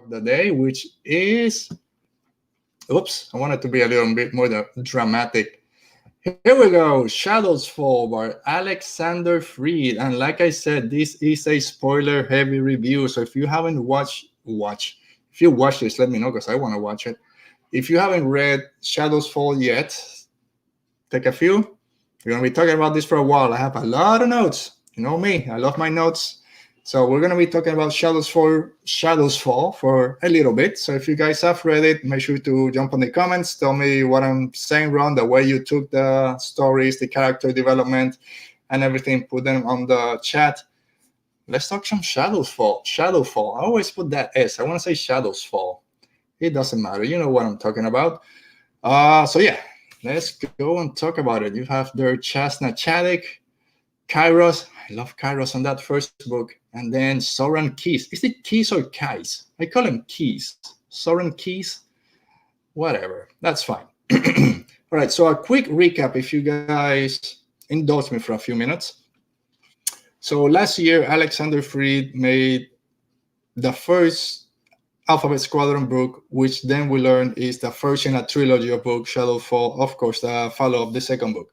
of the day, which is, oops, I wanted to be a little bit more dramatic. Here we go, Shadows Fall by Alexander Freed. And like I said, this is a spoiler-heavy review, so if you haven't if you watch this, let me know because I want to watch it. If you haven't read Shadows Fall yet, take a few. We're going to be talking about this for a while. I have a lot of notes. You know me, I love my notes. So we're going to be talking about Shadows Fall for a little bit. So if you guys have read it, make sure to jump on the comments. Tell me what I'm saying wrong, the way you took the stories, the character development, and everything. Put them on the chat. Let's talk some Shadowfall. I always put that S. I want to say Shadows Fall. It doesn't matter. You know what I'm talking about. So yeah, let's go and talk about it. You have there Chasna Chaddick, Kairos. I love Kairos on that first book. And then Soren Keys. Is it Keys or Kais? I call him Keys. Soren Keys? Whatever. That's fine. All right. So a quick recap if you guys indulge me for a few minutes. So last year, Alexander Freed made the first Alphabet Squadron book, which then we learned is the first in a trilogy of books, Shadowfall, of course, the follow-up, the second book.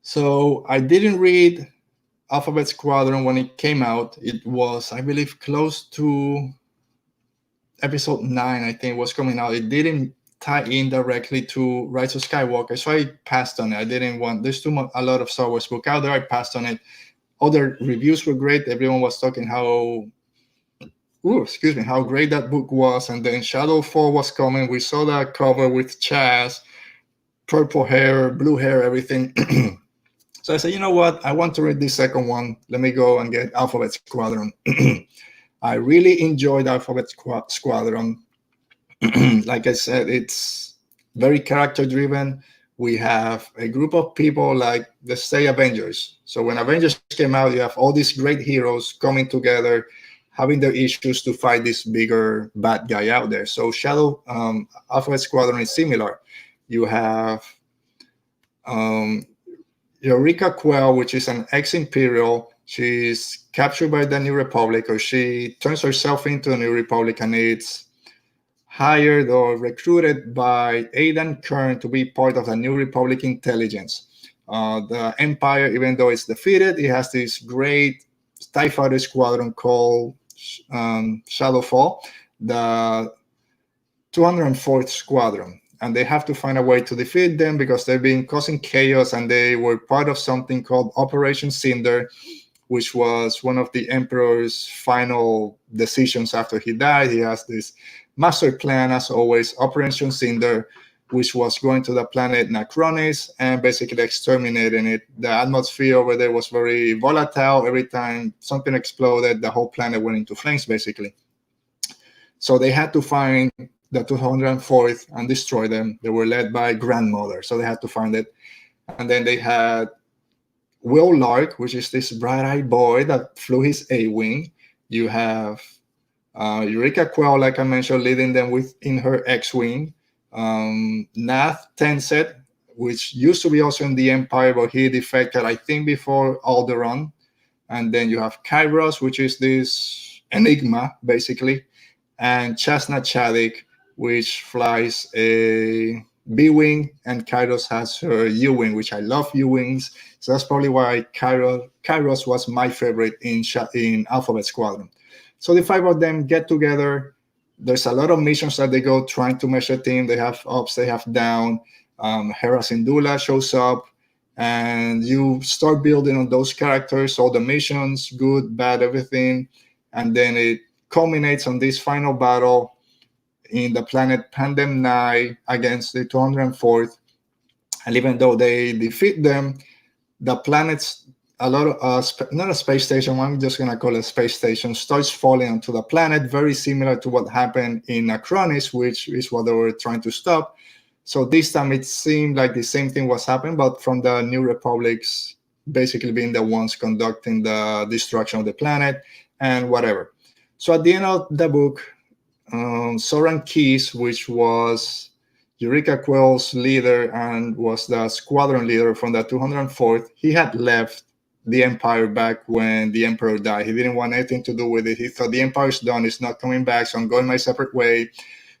So I didn't read Alphabet Squadron when it came out. It was, I believe, close to episode 9, I think, was coming out. It didn't tie in directly to Rise of Skywalker, so I passed on it. I didn't want, there's a lot of Star Wars book out there. I passed on it. Other reviews were great. Everyone was talking how great that book was. And then Shadowfall was coming. We saw that cover with Chaz, purple hair, blue hair, everything. So I said, you know what? I want to read this second one. Let me go and get Alphabet Squadron. I really enjoyed Alphabet Squadron. Like I said, it's very character driven. We have a group of people like, let's say, Avengers. So when Avengers came out, you have all these great heroes coming together, having their issues to fight this bigger bad guy out there. So Alphabet Squadron is similar. You have Eureka Quell, which is an ex-Imperial. She's captured by the New Republic, or she turns herself into a New Republic, and it's hired or recruited by Aidan Kern to be part of the New Republic intelligence. The Empire, even though it's defeated, it has this great TIE Fighter squadron called Shadowfall, the 204th Squadron. And they have to find a way to defeat them because they've been causing chaos, and they were part of something called Operation Cinder, which was one of the Emperor's final decisions after he died. He has this master plan, as always, Operation Cinder, which was going to the planet Necronis and basically exterminating it. The atmosphere over there was very volatile. Every time something exploded, the whole planet went into flames, basically. So they had to find the 204th and destroy them. They were led by Grandmother, so they had to find it. And then they had Will Lark, which is this bright-eyed boy that flew his A-wing. You have Eureka Quell, like I mentioned, leading them in her X-wing. Nath Tenset, which used to be also in the Empire, but he defected, I think, before Alderaan. And then you have Kairos, which is this enigma, basically. And Chasna Chaddick, which flies a B-wing, and Kairos has her U-wing, which I love U-wings. So that's probably why Kairos was my favorite in Alphabet Squadron. So the 5 of them get together. There's a lot of missions that they go trying to measure team. They have ups, they have down. Hera Syndulla shows up, and you start building on those characters, all the missions, good, bad, everything. And then it culminates on this final battle in the planet Pandem 9 against the 204th. And even though they defeat them, the planet's not a space station, I'm just going to call it a space station, starts falling onto the planet, very similar to what happened in Acronis, which is what they were trying to stop. So this time it seemed like the same thing was happening, but from the New Republics basically being the ones conducting the destruction of the planet and whatever. So at the end of the book, Soren Keys, which was Eureka Quell's leader and was the squadron leader from the 204th, he had left the Empire back when the Emperor died. He didn't want anything to do with it. He thought the Empire's done, it's not coming back, so I'm going my separate way.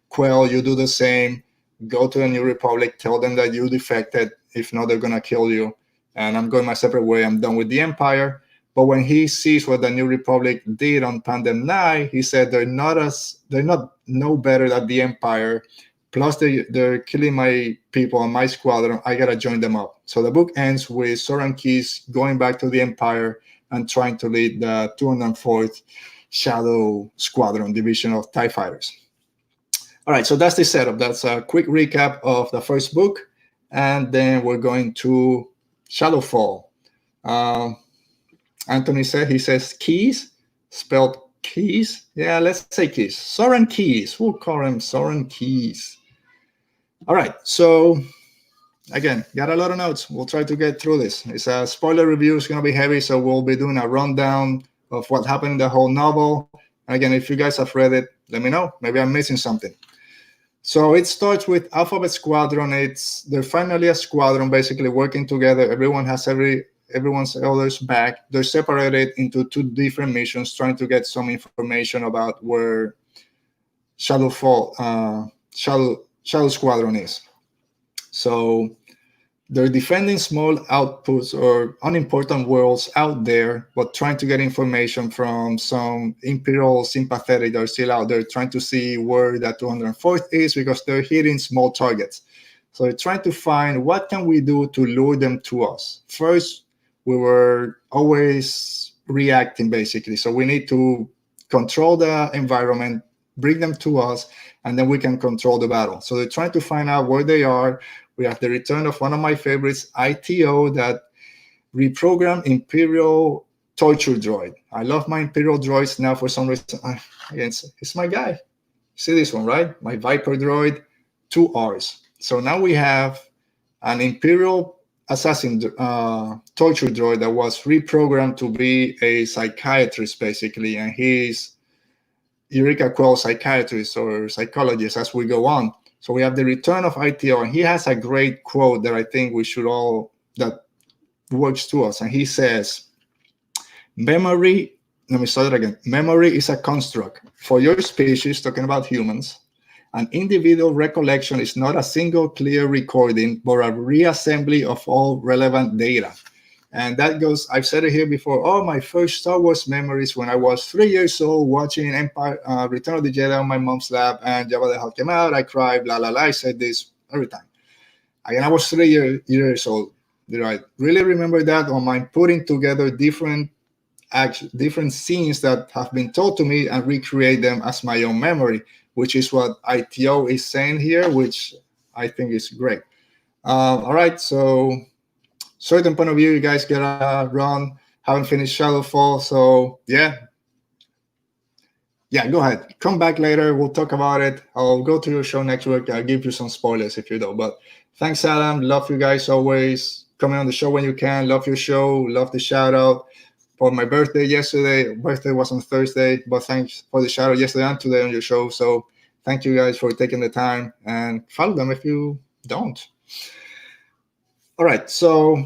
Quell, you do the same. Go to the New Republic, tell them that you defected. If not, they're going to kill you. And I'm going my separate way. I'm done with the Empire. But when he sees what the New Republic did on Pandem 9, he said they're not no better than the Empire. Plus, they're killing my people on my squadron. I gotta join them up. So the book ends with Soran Keyes going back to the Empire and trying to lead the 204th Shadow Squadron division of TIE fighters. All right, so that's the setup. That's a quick recap of the first book, and then we're going to Shadowfall. Anthony said, he says Keyes, spelled Keyes. Yeah, let's say Keyes. Soran Keyes. We'll call him Soran Keyes. All right, so again, got a lot of notes. We'll try to get through this. It's a spoiler review. It's going to be heavy, so we'll be doing a rundown of what happened in the whole novel. And again, if you guys have read it, let me know. Maybe I'm missing something. So it starts with Alphabet Squadron. They're finally a squadron, basically working together. Everyone has everyone's elders back. They're separated into two different missions, trying to get some information about where Shadow Squadron is. So they're defending small outposts or unimportant worlds out there, but trying to get information from some Imperial sympathetic that are still out there, trying to see where that 204th is, because they're hitting small targets. So they're trying to find what can we do to lure them to us. First, we were always reacting, basically. So we need to control the environment, bring them to us, and then we can control the battle. So they're trying to find out where they are. We have the return of one of my favorites, ITO, that reprogrammed Imperial torture droid. I love my Imperial droids now for some reason. It's my guy. See this one, right? My Viper droid, 2 Rs. So now we have an Imperial assassin torture droid that was reprogrammed to be a psychiatrist, basically, and he's Eureka Quell psychiatrist or psychologist as we go on. So we have the return of ITO, and he has a great quote that I think we should all, that works to us. And he says, memory, let me start it again. Memory is a construct for your species, talking about humans. An individual recollection is not a single clear recording, but a reassembly of all relevant data. And that goes, I've said it here before, my first Star Wars memories when I was 3 years old watching Empire, Return of the Jedi on my mom's lap, and Jabba the Hutt came out, I cried, blah, blah, blah. I said this every time. Again, I was 3 years old. Did I really remember that, or am I putting together different scenes that have been told to me and recreate them as my own memory, which is what ITO is saying here, which I think is great. All right, so certain point of view, you guys gotta run. Haven't finished Shadowfall, so yeah, go ahead. Come back later. We'll talk about it. I'll go to your show next week. I'll give you some spoilers if you don't. But thanks, Adam. Love you guys always. Coming on the show when you can. Love your show. Love the shout out for my birthday yesterday. Birthday was on Thursday, but thanks for the shout out yesterday and today on your show. So thank you guys for taking the time, and follow them if you don't. All right, so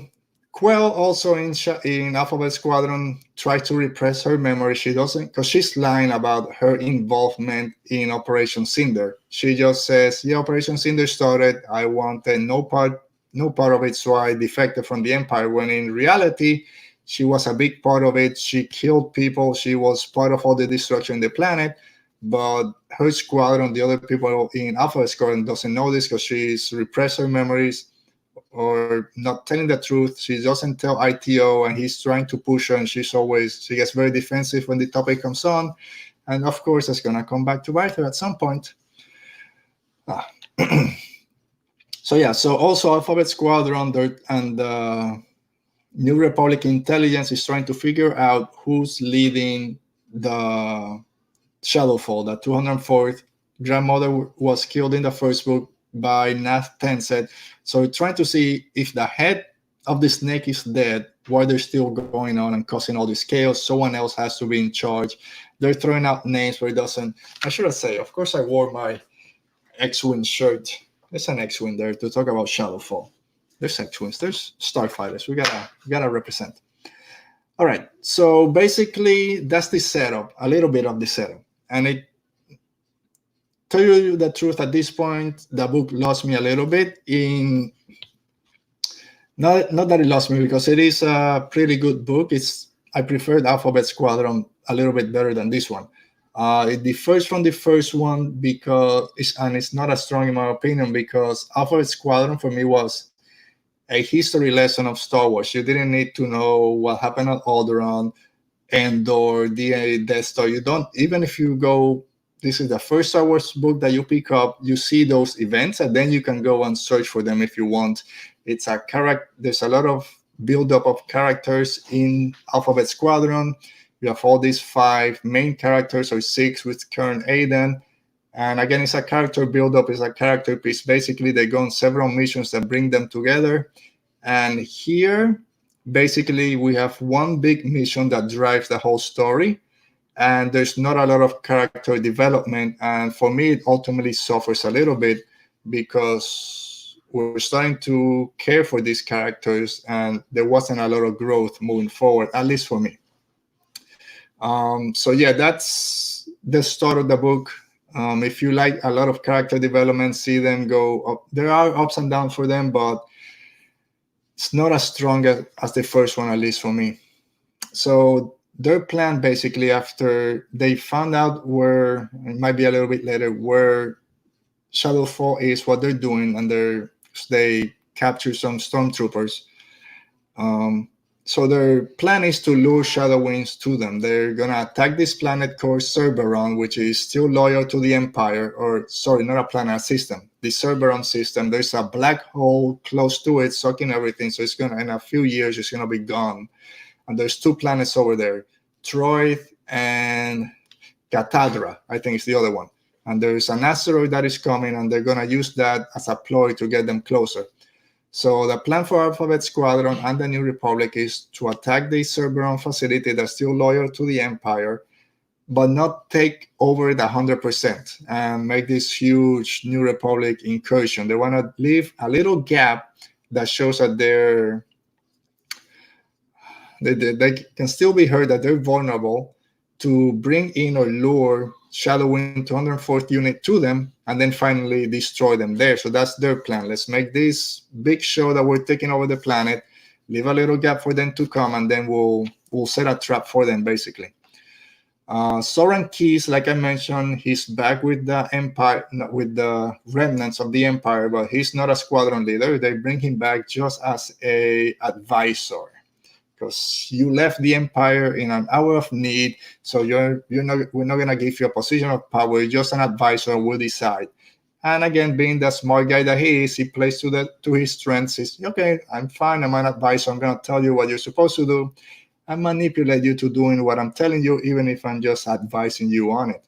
Quell also in Alphabet Squadron tries to repress her memory. She doesn't, because she's lying about her involvement in Operation Cinder. She just says, yeah, Operation Cinder started. I wanted no part of it, so I defected from the Empire, when in reality, she was a big part of it. She killed people. She was part of all the destruction of the planet. But her squadron, the other people in Alphabet Squadron, doesn't know this because she's repressed her memories or not telling the truth. She doesn't tell ITO, and he's trying to push her, and she gets very defensive when the topic comes on. And of course, it's going to come back to bite her at some point. So also Alphabet Squadron and the New Republic intelligence is trying to figure out who's leading the Shadowfall. The 204th grandmother was killed in the first book by Nath Tenseth. So we're trying to see if the head of the snake is dead, why they're still going on and causing all this chaos. Someone else has to be in charge. They're throwing out names, but it doesn't. I should have said, of course, I wore my X-Wing shirt. There's an X-Wing there to talk about Shadowfall. There's X-Wings. There's starfighters. We gotta represent. All right. So basically, that's the setup, a little bit of the setup. And it tell you the truth, at this point, the book lost me a little bit. In not that it lost me, because it is a pretty good book. I preferred Alphabet Squadron a little bit better than this one. It differs from the first one because it's not as strong in my opinion, because Alphabet Squadron for me was a history lesson of Star Wars. You didn't need to know what happened at Alderaan and or the Death Star. You don't, even if you go, this is the first Star Wars book that you pick up, you see those events, and then you can go and search for them if you want. It's a character. There's a lot of build-up of characters in Alphabet Squadron. You have all these 5 main characters, or 6 with Kern Aiden. And again, it's a character build-up, it's a character piece. Basically, they go on several missions that bring them together. And here, basically, we have one big mission that drives the whole story. And there's not a lot of character development. And for me, it ultimately suffers a little bit, because we're starting to care for these characters, and there wasn't a lot of growth moving forward, at least for me. So yeah, that's the start of the book. If you like a lot of character development, see them go up. There are ups and downs for them, but it's not as strong as the first one, at least for me. So their plan, basically, after they found out where, it might be a little bit later, where Shadowfall is, what they're doing, and they capture some stormtroopers. So their plan is to lure Shadow Wings to them. They're going to attack this planet called Cerberon, which is still loyal to the Empire. Or, sorry, not a planet, a system. The Cerberon system. There's a black hole close to it, sucking everything. So it's going to, in a few years, it's going to be gone. And there's 2 planets over there, Troith and Catadra, I think it's the other one. And there's an asteroid that is coming, and they're going to use that as a ploy to get them closer. So the plan for Alphabet Squadron and the New Republic is to attack the Cerberon facility that's still loyal to the Empire, but not take over it 100% and make this huge New Republic incursion. They want to leave a little gap that shows that they can still be heard, that they're vulnerable, to bring in or lure Shadow Wing 204th unit to them, and then finally destroy them there. So that's their plan. Let's make this big show that we're taking over the planet, leave a little gap for them to come, and then we'll set a trap for them, basically. Soren Keyes, like I mentioned, he's back with the Empire, with the remnants of the Empire, but he's not a squadron leader. They bring him back just as a advisor, because you left the Empire in an hour of need. So we're not going to give you a position of power. You're just an advisor, and we'll decide. And again, being the smart guy that he is, he plays to his strengths. He's, okay, I'm fine, I'm an advisor. I'm going to tell you what you're supposed to do and manipulate you to doing what I'm telling you, even if I'm just advising you on it.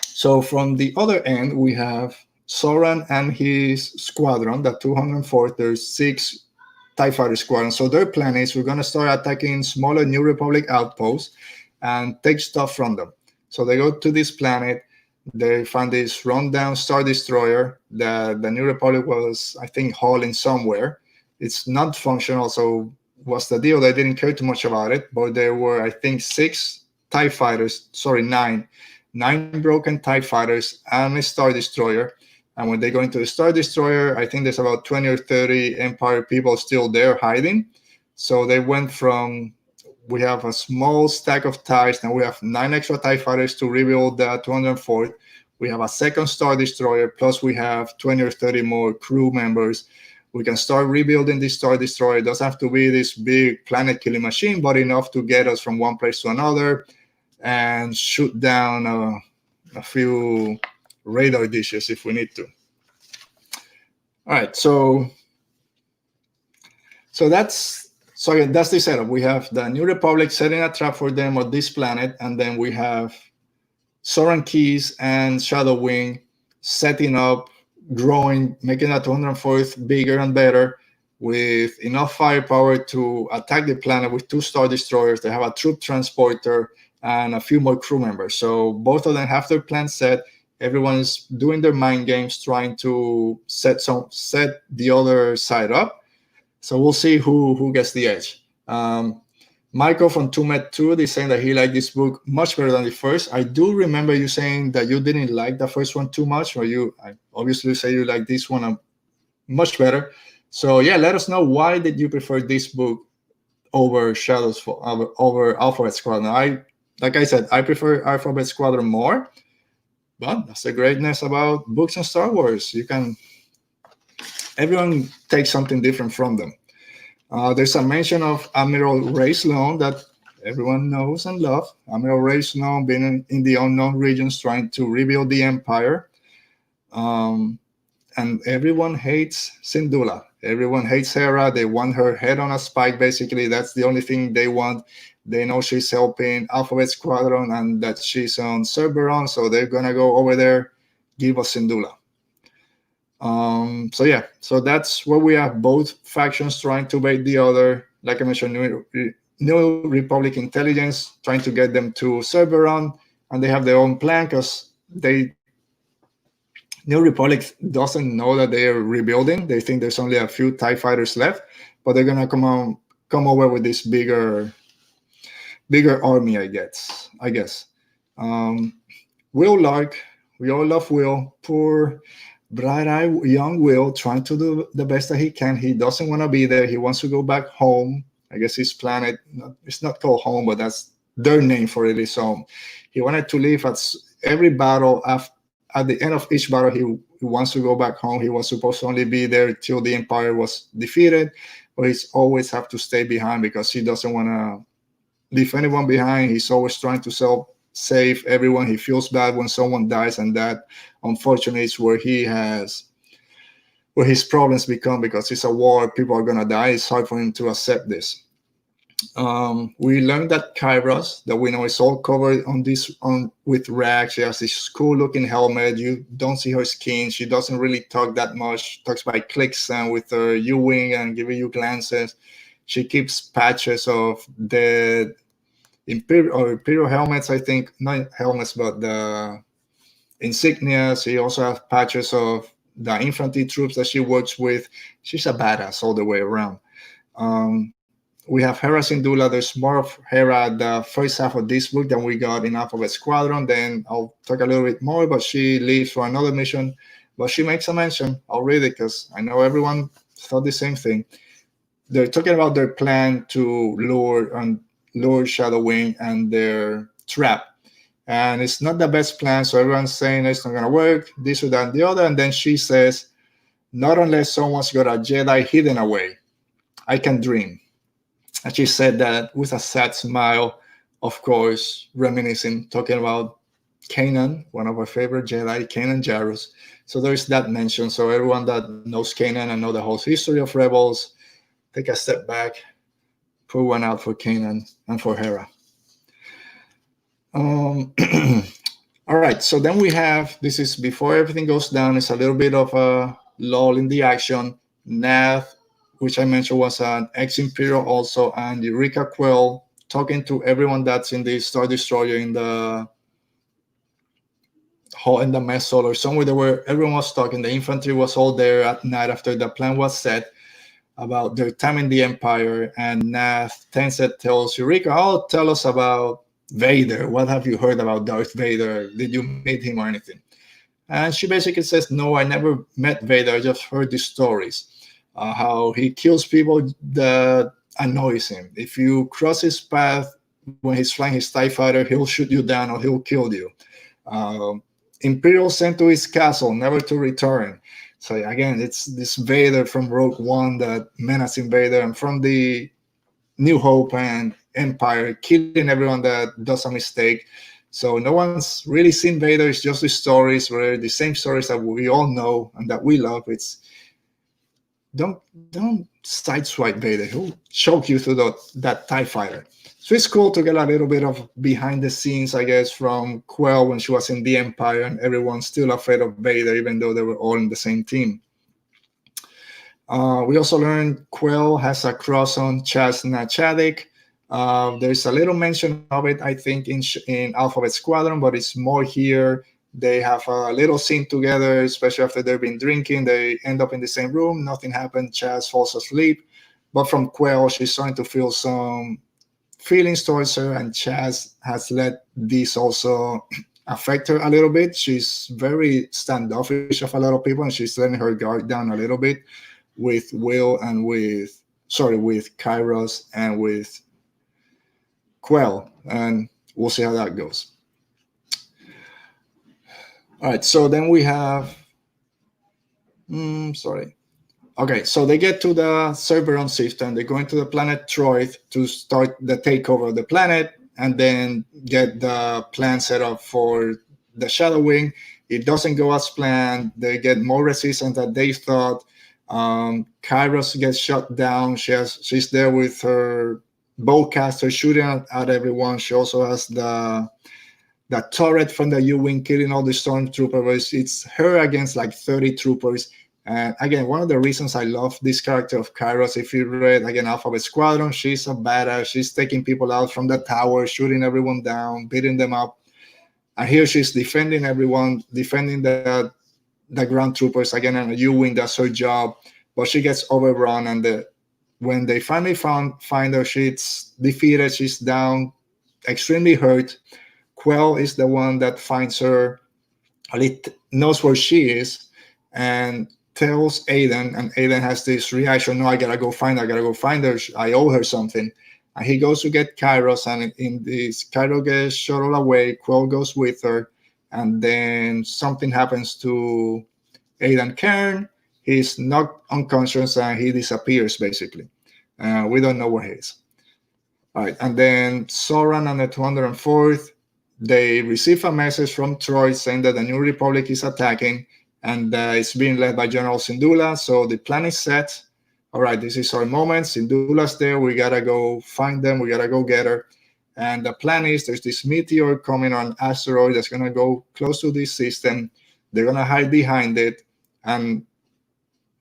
So from the other end, we have Soren and his squadron, the 204th. There's 6 TIE Fighter Squadron. So their plan is, we're going to start attacking smaller New Republic outposts and take stuff from them. So they go to this planet. They find this rundown Star Destroyer that the New Republic was, I think, hauling somewhere. It's not functional. So what's the deal? They didn't care too much about it. But there were, I think, 9 broken TIE Fighters and a Star Destroyer. And when they go into the Star Destroyer, I think there's about 20 or 30 Empire people still there hiding. So they went from, we have a small stack of TIEs, now we have 9 extra TIE Fighters to rebuild the 204th. We have a second Star Destroyer, plus we have 20 or 30 more crew members. We can start rebuilding this Star Destroyer. It doesn't have to be this big planet-killing machine, but enough to get us from one place to another and shoot down a few radar dishes if we need to. All right, so that's the setup. We have the New Republic setting a trap for them on this planet, and then we have Soren Keyes and Shadow Wing setting up, growing, making that 204th bigger and better, with enough firepower to attack the planet with 2 Star Destroyers. They have a troop transporter and a few more crew members. So both of them have their plan set. Everyone is doing their mind games, trying to set the other side up. So we'll see who gets the edge. Michael from Tumet 2 is saying that he liked this book much better than the first. I do remember you saying that you didn't like the first one too much, or you I obviously say you like this one much better. So yeah, let us know, why did you prefer this book over over Alphabet Squadron? Like I said, I prefer Alphabet Squadron more, but that's the greatness about books and Star Wars. Everyone takes something different from them. There's a mention of Admiral Ray Sloan that everyone knows and loves. Admiral Ray Sloan being in the unknown regions trying to rebuild the Empire. And everyone hates Syndulla. Everyone hates Hera. They want her head on a spike, basically. That's the only thing they want. They know she's helping Alphabet Squadron and that she's on Cerberon, so they're going to go over there, give us Syndulla. So yeah, so that's where we have both factions trying to bait the other. Like I mentioned, New Republic intelligence trying to get them to Cerberon, and they have their own plan because New Republic doesn't know that they are rebuilding. They think there's only a few TIE fighters left, but they're gonna come over with this bigger army, I guess. Will Lark, we all love Will. Poor bright-eyed young Will, trying to do the best that he can. He doesn't want to be there. He wants to go back home. I guess his planet, it's not called home, but that's their name for it, is home. He wanted to leave at every battle. At the end of each battle, he wants to go back home. He was supposed to only be there till the Empire was defeated, but he's always have to stay behind because he doesn't want to leave anyone behind. He's always trying to save everyone. He feels bad when someone dies, and that unfortunately is where his problems become, because it's a war, people are gonna die. It's hard for him to accept this. We learned that Kairos, that we know is all covered with rags. She has this cool looking helmet. You don't see her skin. She doesn't really talk that much. Talks by clicks and with her U-wing and giving you glances. She keeps patches of the Imperial helmets, I think, not helmets, but the insignias. She also has patches of the infantry troops that she works with. She's a badass all the way around. We have Hera Syndulla. There's more of Hera at the first half of this book than we got in Alphabet Squadron. Then I'll talk a little bit more, but she leaves for another mission. But she makes a mention. I'll read it because I know everyone thought the same thing. They're talking about their plan to lure Shadow Wing and their trap. And it's not the best plan, so everyone's saying it's not going to work, this or that and the other. And then she says, not unless someone's got a Jedi hidden away. I can dream. And she said that with a sad smile, of course, reminiscing, talking about Kanan, one of our favorite Jedi, Kanan Jarrus. So there's that mention. So everyone that knows Kanan and know the whole history of Rebels, take a step back, put one out for Kanan and for Hera. All right, so then we have, this is before everything goes down, it's a little bit of a lull in the action. Nath, which I mentioned, was an ex-Imperial also, and Eureka Quill talking to everyone that's in the Star Destroyer in the hall, in the mess hall or somewhere where everyone was talking. The infantry was all there at night after the plan was set about their time in the Empire, and Nath Tenseth tells Eureka, oh, tell us about Vader. What have you heard about Darth Vader? Did you meet him or anything? And she basically says, no, I never met Vader. I just heard the stories. How he kills people that annoys him. If you cross his path when he's flying his TIE fighter, he'll shoot you down or he'll kill you. Imperial sent to his castle, never to return. So again, it's this Vader from Rogue One, that menacing Vader, and from the New Hope and Empire, killing everyone that does a mistake. So no one's really seen Vader. It's just the stories, where the same stories that we all know and that we love. It's don't sideswipe Vader. He'll choke you through that TIE fighter. So it's cool to get a little bit of behind the scenes, I guess, from Quell when she was in the Empire and everyone's still afraid of Vader, even though they were all in the same team. We also learned Quell has a crush on Chasna Chadwick. There's a little mention of it, I think, in Alphabet Squadron, but it's more here. They have a little scene together, especially after they've been drinking. They end up in the same room. Nothing happened. Chaz falls asleep. But from Quell, she's starting to feel some feelings towards her, and Chaz has let this also affect her a little bit. She's very standoffish of a lot of people, and she's letting her guard down a little bit with Will and with Kairos and with Quell, and we'll see how that goes. All right, so then we have, Okay, so they get to the Cerberon system. They go into the planet Troy to start the takeover of the planet, and then get the plan set up for the shadowing. It doesn't go as planned. They get more resistance than they thought. Kairos gets shut down. She's there with her bowcaster shooting at everyone. She also has the turret from the U-Wing killing all the stormtroopers. It's her against like 30 troopers. And again, one of the reasons I love this character of Kairos, if you read again Alphabet Squadron, she's a badass. She's taking people out from the tower, shooting everyone down, beating them up. And here she's defending everyone, defending the ground troopers again. And U-Wing does her job, but she gets overrun. And when they finally find her, she's defeated. She's down, extremely hurt. Quell is the one that finds her, at least knows where she is, and tells Aiden, and Aiden has this reaction, no, I gotta go find her, I owe her something. And he goes to get Kairos, and in this, Kairos gets shuttled away, Quell goes with her, and then something happens to Aiden Kern. He's knocked unconscious and he disappears, basically. We don't know where he is. All right, and then Soran and the 204th, they receive a message from Troy saying that the New Republic is attacking, and it's being led by General Syndulla. So the plan is set. All right, this is our moment. Syndulla's there. We got to go find them. We got to go get her. And the plan is there's this meteor coming on an asteroid that's going to go close to this system. They're going to hide behind it and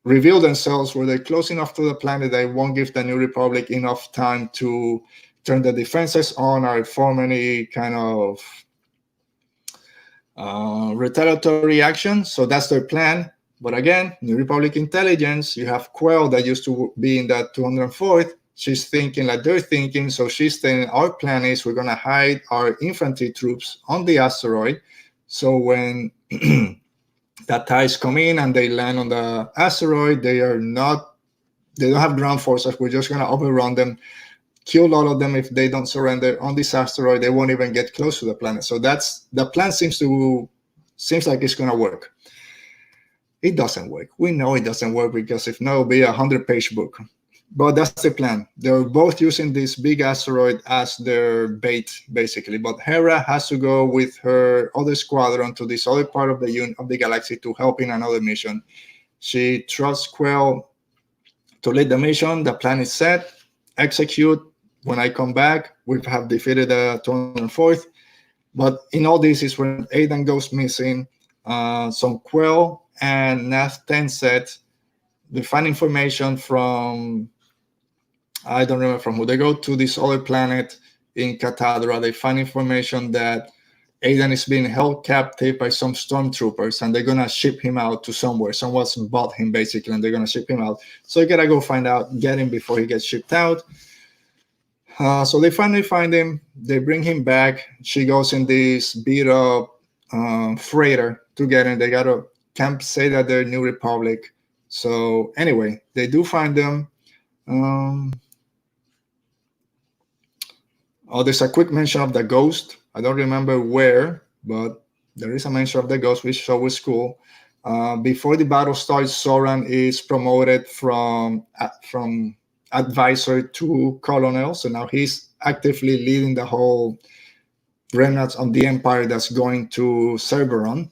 reveal themselves where they're close enough to the planet. They won't give the New Republic enough time to turn the defenses on or form any kind of retaliatory action. So that's their plan. But again, New Republic intelligence, you have Quell that used to be in that 204th. She's thinking like they're thinking. So she's saying our plan is we're going to hide our infantry troops on the asteroid. So when the TIEs come in and they land on the asteroid, they don't have ground forces. We're just going to overrun them, kill all of them. If they don't surrender on this asteroid, they won't even get close to the planet. So that's the plan. Seems like it's going to work. It doesn't work. We know it doesn't work because if not, it'll be a 100-page book. But that's the plan. They're both using this big asteroid as their bait, basically. But Hera has to go with her other squadron to this other part of the galaxy to help in another mission. She trusts Quell to lead the mission. The plan is set. Execute. When I come back, we have defeated the 204th. But in all this is when Aiden goes missing. Some Quell and Nath Tenset, they find information from, I don't remember from who. They go to this other planet in Catadra. They find information that Aiden is being held captive by some stormtroopers, and they're going to ship him out to somewhere. Someone's bought him, basically, and they're going to ship him out. So you got to go get him before he gets shipped out. So they finally find him. They bring him back. She goes in this beat-up freighter to get him. They can't say that they're New Republic. So anyway, they do find them. There's a quick mention of the ghost. I don't remember where, but there is a mention of the ghost, which was cool. Before the battle starts, Soran is promoted from advisor to colonel. So now he's actively leading the whole remnants of the empire that's going to Cerberon.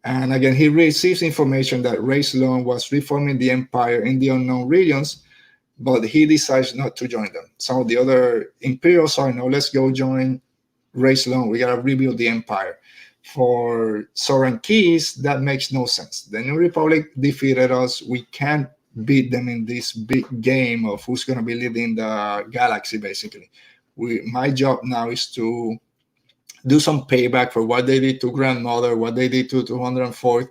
And again, he receives information that Rey Sloane was reforming the empire in the unknown regions, but he decides not to join them. Some of the other Imperials are, no, let's go join Rey Sloane. We got to rebuild the empire. For Soran Keys, that makes no sense. The New Republic defeated us. We can't beat them in this big game of who's going to be leading the galaxy, basically. My job now is to do some payback for what they did to Grandmother, what they did to 204th,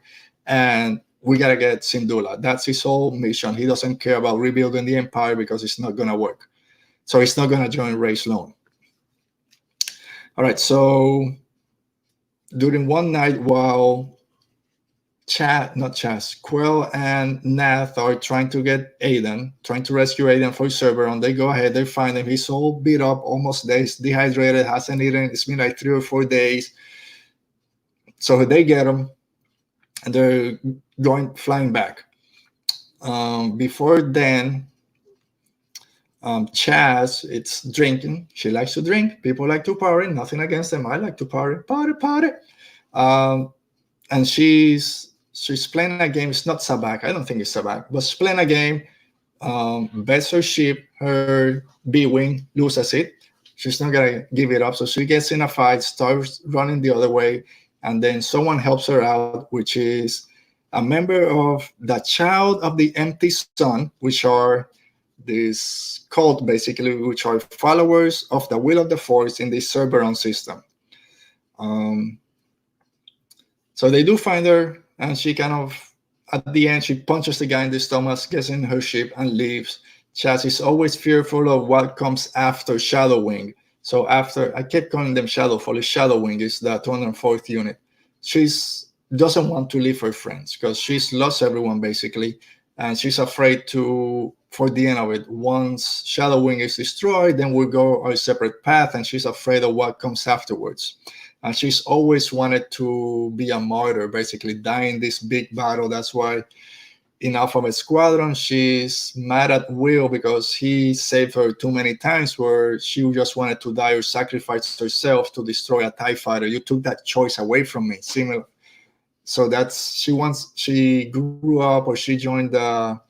and we got to get Syndulla. That's his whole mission. He doesn't care about rebuilding the empire because it's not going to work. So he's not going to join Ray Sloan. All right, so during one night while Quell and Nath are trying to get Aiden, trying to rescue Aiden for Cerberon, they go ahead, they find him. He's all beat up, almost dead, dehydrated, hasn't eaten. It's been like 3 or 4 days. So they get him, and they're flying back. Before then, Chaz, it's drinking. She likes to drink. People like to party. Nothing against them. I like to party. Party. And she's playing a game. It's not Sabak. I don't think it's Sabak, but she's playing a game. Bets her ship. Her B-wing loses it. She's not gonna give it up. So she gets in a fight, starts running the other way, and then someone helps her out, which is a member of the Child of the Empty Sun, which are this cult, basically, which are followers of the will of the Force in the Cerberon system. So they do find her, and she kind of, at the end, she punches the guy in the stomach, gets in her ship, and leaves. Chaz is always fearful of what comes after Shadow Wing. So after, I kept calling them Shadowfall. Shadow Wing is the 204th unit. She's doesn't want to leave her friends because she's lost everyone, basically, and she's afraid for the end of it. Once Shadow Wing is destroyed, then we'll go our separate path, and she's afraid of what comes afterwards. And she's always wanted to be a martyr, basically die in this big battle. That's why in Alphabet Squadron, she's mad at Will because he saved her too many times, where she just wanted to die or sacrifice herself to destroy a TIE fighter. You took that choice away from me. Similar. So that's, she grew up, or she joined the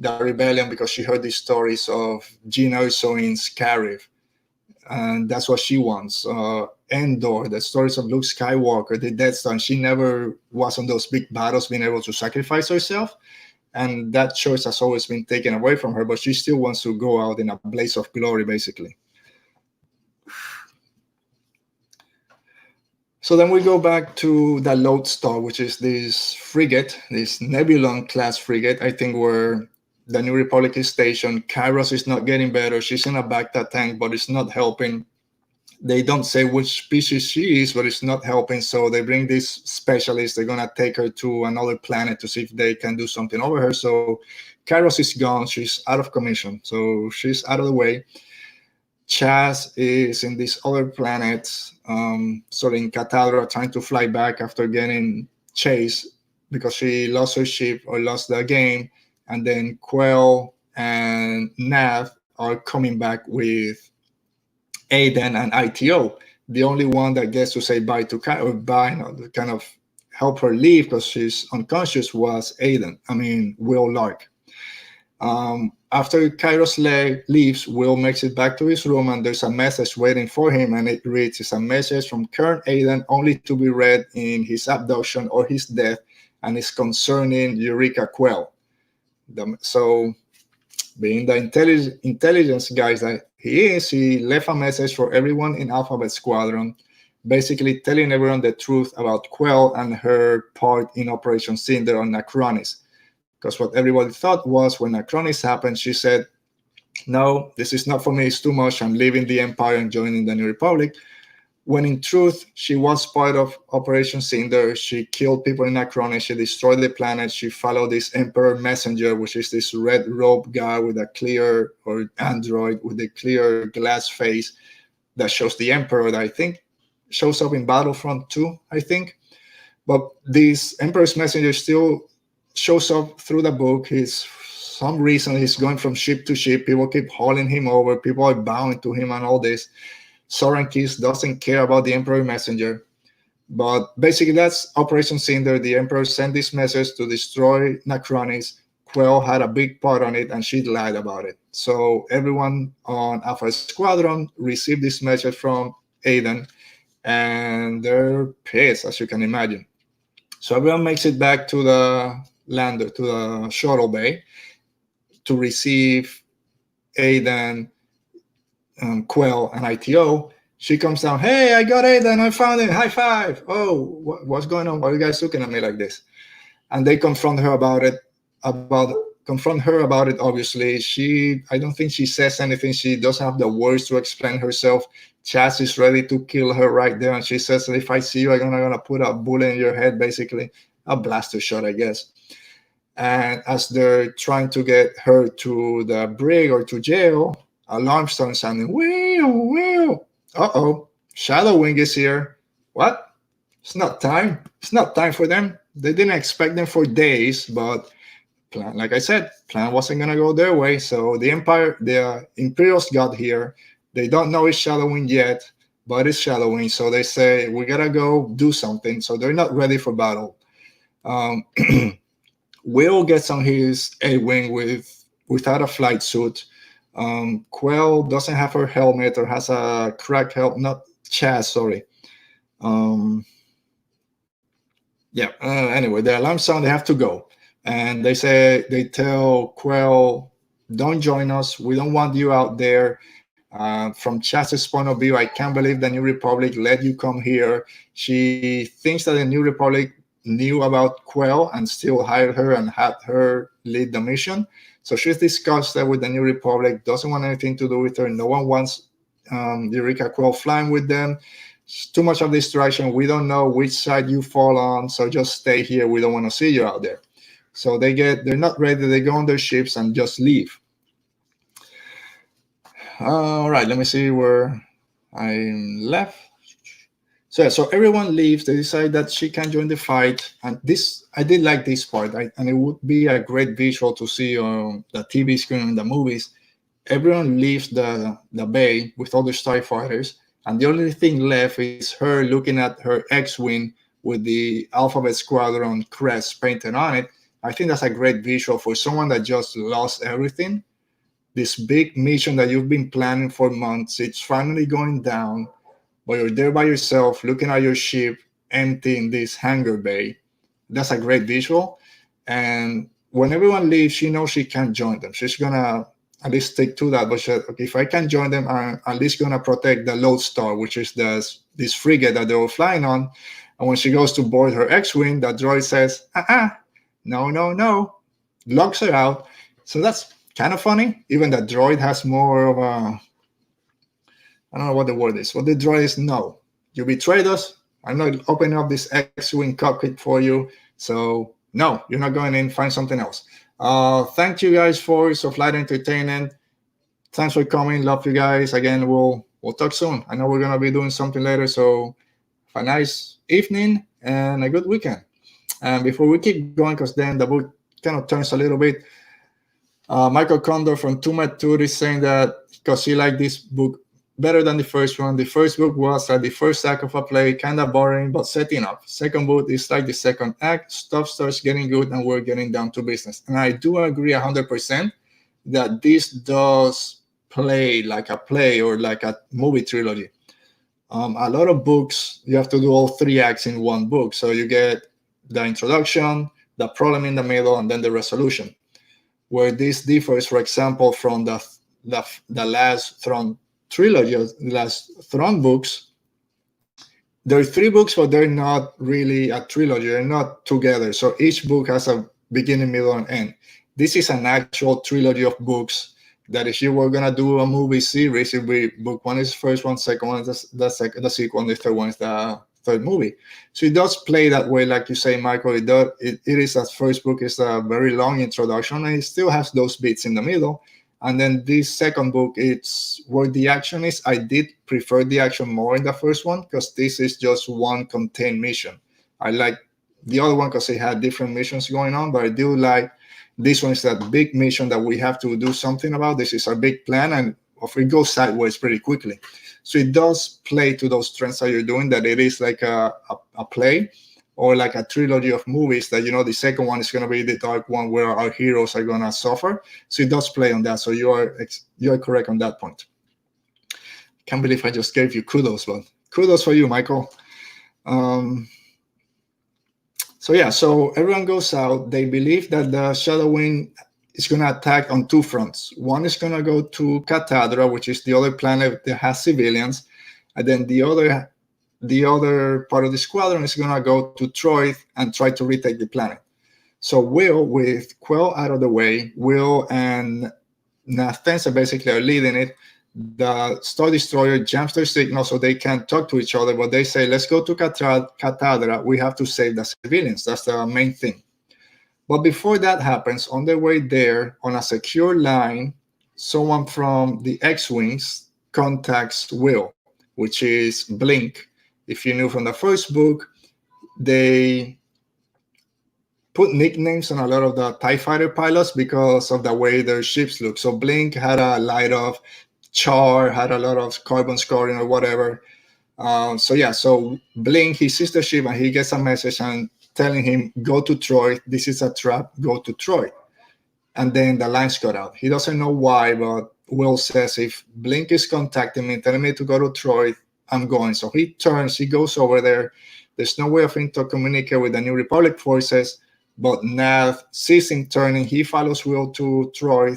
rebellion because she heard these stories of Gene Erso in Scarif, and that's what she wants. Endor, the stories of Luke Skywalker, the Death Star. And she never was on those big battles, being able to sacrifice herself, and that choice has always been taken away from her. But she still wants to go out in a blaze of glory, basically. So then we go back to the Lodestar, which is this frigate, this Nebulon class frigate, I think, where the New Republic is stationed. Kairos is not getting better. She's in a Bacta tank, but it's not helping. They don't say which species she is, but it's not helping. So they bring this specialist. They're going to take her to another planet to see if they can do something over her. So Kairos is gone. She's out of commission. So she's out of the way. Chaz is in this other planet, sort of in Catadra, trying to fly back after getting chased because she lost her ship or lost the game. And then Quell and Nath are coming back with Aiden and ITO. The only one that gets to say bye to Kai, or bye, to kind of help her leave because she's unconscious, was Will Lark. After Kairos leaves, Will makes it back to his room, and there's a message waiting for him, and it reads, it's a message from Colonel Aiden, only to be read in his abduction or his death, and it's concerning Eureka Quell. So, being the intelligence guy that he is, he left a message for everyone in Alphabet Squadron, basically telling everyone the truth about Quell and her part in Operation Cinder on Necronis. Because what everybody thought was, when Necronis happened, she said, no, this is not for me, it's too much, I'm leaving the Empire and joining the New Republic. When in truth, she was part of Operation Cinder. She killed people in Necronis, she destroyed the planet, she followed this Emperor Messenger, which is this red robe guy with a clear, or android with a clear glass face that shows the Emperor, that I think shows up in Battlefront 2, I think. But this Emperor's Messenger still shows up through the book. Some reason he's going from ship to ship. People keep hauling him over. People are bowing to him and all this. Soren Kiss doesn't care about the Emperor Messenger. But basically, that's Operation Cinder. The Emperor sent this message to destroy Necronis. Quell had a big part on it, and she lied about it. So everyone on Alpha Squadron received this message from Aiden, and they're pissed, as you can imagine. So everyone makes it back to the lander, to the shuttle bay, to receive Aiden, Quell, and ITO. She comes down, hey, I got Aiden, I found it, high five. Oh, what's going on? Why are you guys looking at me like this? And they confront her about it, about confront her about it. Obviously, I don't think she says anything. She doesn't have the words to explain herself. Chaz is ready to kill her right there, and she says, "If I see you, I'm gonna put a bullet in your head," basically a blaster shot, I guess. And as they're trying to get her to the brig or to jail, alarm starts sounding. Wheel. Uh-oh, Shadowwing is here. What? It's not time. It's not time for them. They didn't expect them for days, but like I said, plan wasn't gonna go their way. So the Imperials got here. They don't know it's Shadowwing yet, but it's Shadowwing. So they say we gotta go do something. So they're not ready for battle. Will gets on his A-wing without a flight suit. Quell doesn't have her helmet or has a cracked helmet. Not Chaz, sorry. Anyway, the alarm sound, they have to go. And they tell Quell, don't join us. We don't want you out there. From Chaz's point of view, I can't believe the New Republic let you come here. She thinks that the New Republic knew about Quell and still hired her and had her lead the mission. So she's discussed that with the New Republic, doesn't want anything to do with her. No one wants Eureka Quell flying with them. It's too much of distraction. We don't know which side you fall on, so just stay here. We don't want to see you out there. So they're not ready. They go on their ships and just leave. All right, let me see where I'm left. So everyone leaves. They decide that she can join the fight. And I did like this part. And it would be a great visual to see on the TV screen and the movies. Everyone leaves the bay with all the TIE fighters. And the only thing left is her looking at her X-Wing with the Alphabet Squadron crest painted on it. I think that's a great visual for someone that just lost everything. This big mission that you've been planning for months, it's finally going down, but you're there by yourself looking at your ship empty in this hangar bay. That's a great visual. And when everyone leaves, she knows she can't join them. She's going to at least stick to that. But she said, okay, if I can join them, I'm at least going to protect the Lodestar, which is this frigate that they were flying on. And when she goes to board her X-Wing, the droid says, no, locks her out. So that's kind of funny. Even the droid has more of a, I don't know what the word is. What the droid is, no. You betrayed us. I'm not opening up this X-Wing cockpit for you. So no, you're not going in. Find something else. Thank you guys for Flight Entertainment. Thanks for coming. Love you guys. Again, we'll talk soon. I know we're going to be doing something later. So have a nice evening and a good weekend. And before we keep going, because then the book kind of turns a little bit, Michael Condor from Tumatur is saying that because he liked this book better than the first one. The first book was like the first act of a play, kind of boring, but setting up. Second book is like the second act. Stuff starts getting good and we're getting down to business. And I do agree 100% that this does play like a play or like a movie trilogy. A lot of books, you have to do all three acts in one book. So you get the introduction, the problem in the middle, and then the resolution. Where this differs, for example, from the last Throne trilogy, the last Throne books, there are three books, but they're not really a trilogy. They're not together. So each book has a beginning, middle, and end. This is an actual trilogy of books that if you were going to do a movie series, it would be book one is the first one, second one is the sequel, and the third one is the third movie. So it does play that way, like you say, Michael. It is that first book is a very long introduction, and it still has those bits in the middle. And then this second book, it's where the action is. I did prefer the action more in the first one because this is just one contained mission. I like the other one because it had different missions going on, but I do like this one is that big mission that we have to do something about. This is our big plan, and it goes sideways pretty quickly. So it does play to those trends that you're doing, that it is like a play or like a trilogy of movies that, the second one is going to be the dark one where our heroes are going to suffer. So it does play on that. So you are correct on that point. Can't believe I just gave you kudos, but kudos for you, Michael. So everyone goes out. They believe that the Shadowwing is going to attack on two fronts. One is going to go to Catadra, which is the other planet that has civilians. And then the other part of the squadron is going to go to Troy and try to retake the planet. So Will, with Quell out of the way, Will and Nathanza basically are leading it. The Star Destroyer jams their signal so they can't talk to each other, but they say, let's go to Catadra. We have to save the civilians. That's the main thing. But before that happens, on their way there, on a secure line, someone from the X-Wings contacts Will, which is Blink. If you knew from the first book, they put nicknames on a lot of the TIE fighter pilots because of the way their ships look. So Blink had a light of char, had a lot of carbon scoring or whatever. So Blink, he sees the ship and he gets a message and telling him, go to Troy. This is a trap. Go to Troy. And then the lines cut out. He doesn't know why, but Will says, if Blink is contacting me, telling me to go to Troy, I'm going. So he turns, he goes over there. There's no way of him to communicate with the New Republic forces, but Nav sees him turning. He follows Will to Troy.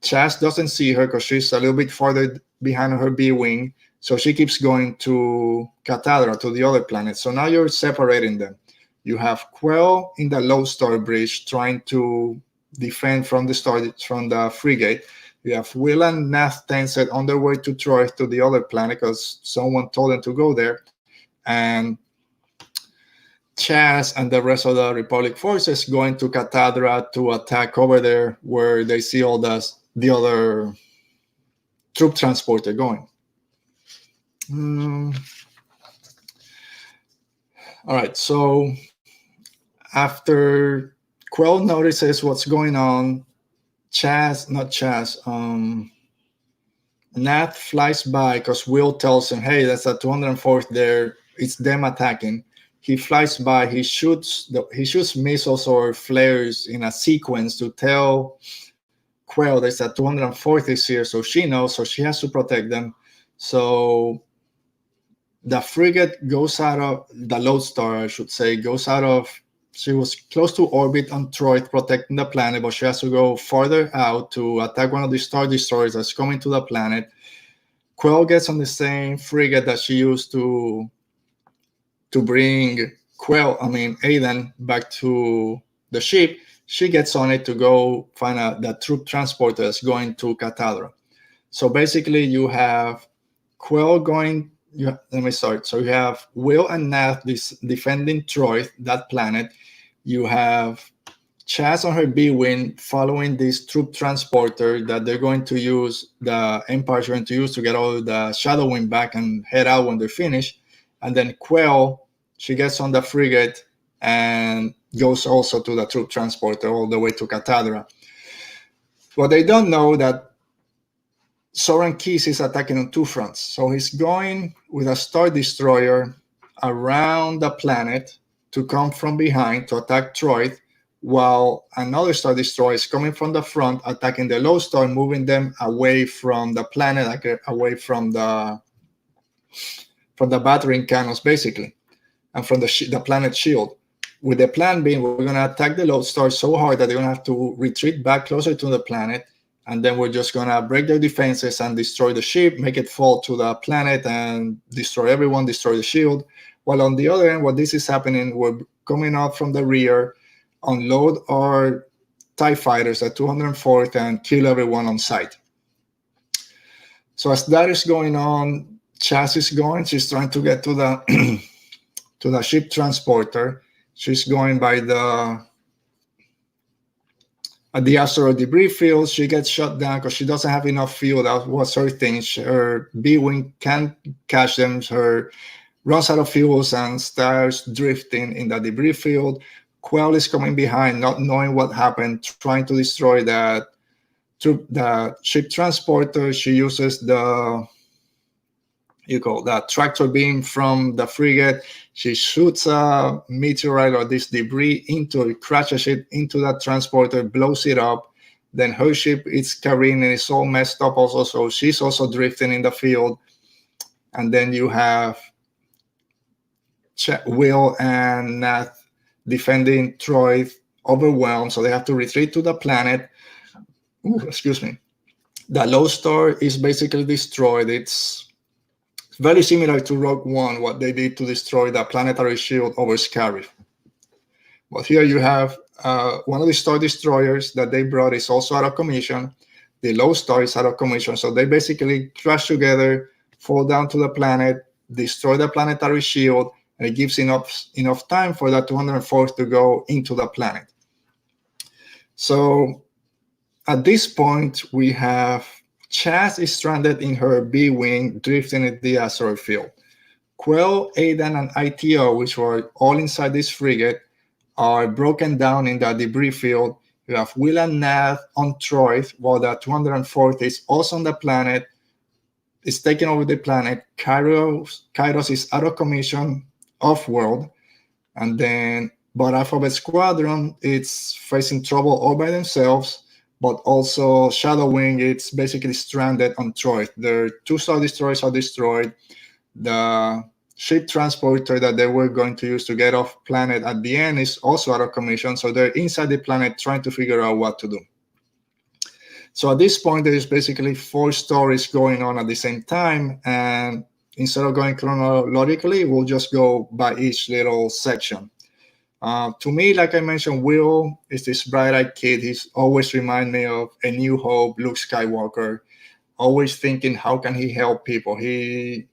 Chaz doesn't see her because she's a little bit farther behind her B-wing. So she keeps going to Catadra, to the other planet. So now you're separating them. You have Quell in the Low Star Bridge trying to defend from the frigate. You have Will and Nath Tensed on their way to Troy, to the other planet, because someone told them to go there. And Chaz and the rest of the Republic forces going to Catadra to attack over there, where they see all the other troop transporter going. All right, so after Quell notices what's going on, Nat flies by because Will tells him, hey, that's a 204th there. It's them attacking. He flies by. He shoots missiles or flares in a sequence to tell Quell there's a 204th is here, so she knows. So she has to protect them. So the frigate goes out of the Lodestar, I should say, she was close to orbit on Troy, protecting the planet, but she has to go farther out to attack one of the Star Destroyers that's coming to the planet. Quell gets on the same frigate that she used to bring Aiden back to the ship. She gets on it to go find out the troop transporter that's going to Catadra. So basically you have Quell going. Let me start. So you have Will and Nath defending Troy, that planet. You have Chaz on her B-wing following this troop transporter that they're going to use, the Empire's going to use to get all the Shadow Wing back and head out when they're finished. And then Quell, she gets on the frigate and goes also to the troop transporter all the way to Catadra. But they don't know that Soren Keys is attacking on two fronts. So he's going with a Star Destroyer around the planet to come from behind to attack Troy, while another Star Destroyer is coming from the front, attacking the Low Star, moving them away from the planet, away from the battering cannons, basically, and from the planet shield. With the plan being, we're going to attack the Low Star so hard that they're going to have to retreat back closer to the planet, and then we're just going to break their defenses and destroy the ship, make it fall to the planet, and destroy everyone, destroy the shield. While on the other end, what this is happening, we're coming out from the rear, unload our TIE fighters at 204th, and kill everyone on sight. So as that is going on, Chaz is going. She's trying to get to the to the ship transporter. She's going by at the asteroid debris field. She gets shut down because she doesn't have enough fuel. That was her thing. Her B-wing can't catch them. Her runs out of fuels and starts drifting in the debris field. Quell is coming behind, not knowing what happened, trying to destroy the ship transporter. She uses the tractor beam from the frigate. She shoots a meteorite or this debris into it, crashes it into that transporter, blows it up. Then her ship is carrying and it's all messed up also, so she's also drifting in the field. And then you have Will and Nath defending Troy, overwhelmed, so they have to retreat to the planet. The Low Star is basically destroyed. It's very similar to Rogue One, what they did to destroy the planetary shield over Scarif. But here you have one of the Star Destroyers that they brought is also out of commission. The Lodestar is out of commission. So they basically crash together, fall down to the planet, destroy the planetary shield, and it gives enough time for that 204th to go into the planet. So at this point, we have Chaz is stranded in her B-Wing, drifting in the asteroid field. Quell, Aidan, and ITO, which were all inside this frigate, are broken down in the debris field. You have Will and Nath on Troy, while the 204th is also on the planet. It's taking over the planet. Kairos is out of commission, off-world. And then, but Alphabet Squadron, it's facing trouble all by themselves, but also Shadow Wing, it's basically stranded on Troy. Their 2 Star Destroyers are destroyed. The ship transporter that they were going to use to get off planet at the end is also out of commission. So they're inside the planet trying to figure out what to do. So at this point, there is basically 4 stories going on at the same time. And instead of going chronologically, we'll just go by each little section. To me, like I mentioned, Will is this bright-eyed kid. He's always remind me of A New Hope, Luke Skywalker, always thinking, how can he help people? He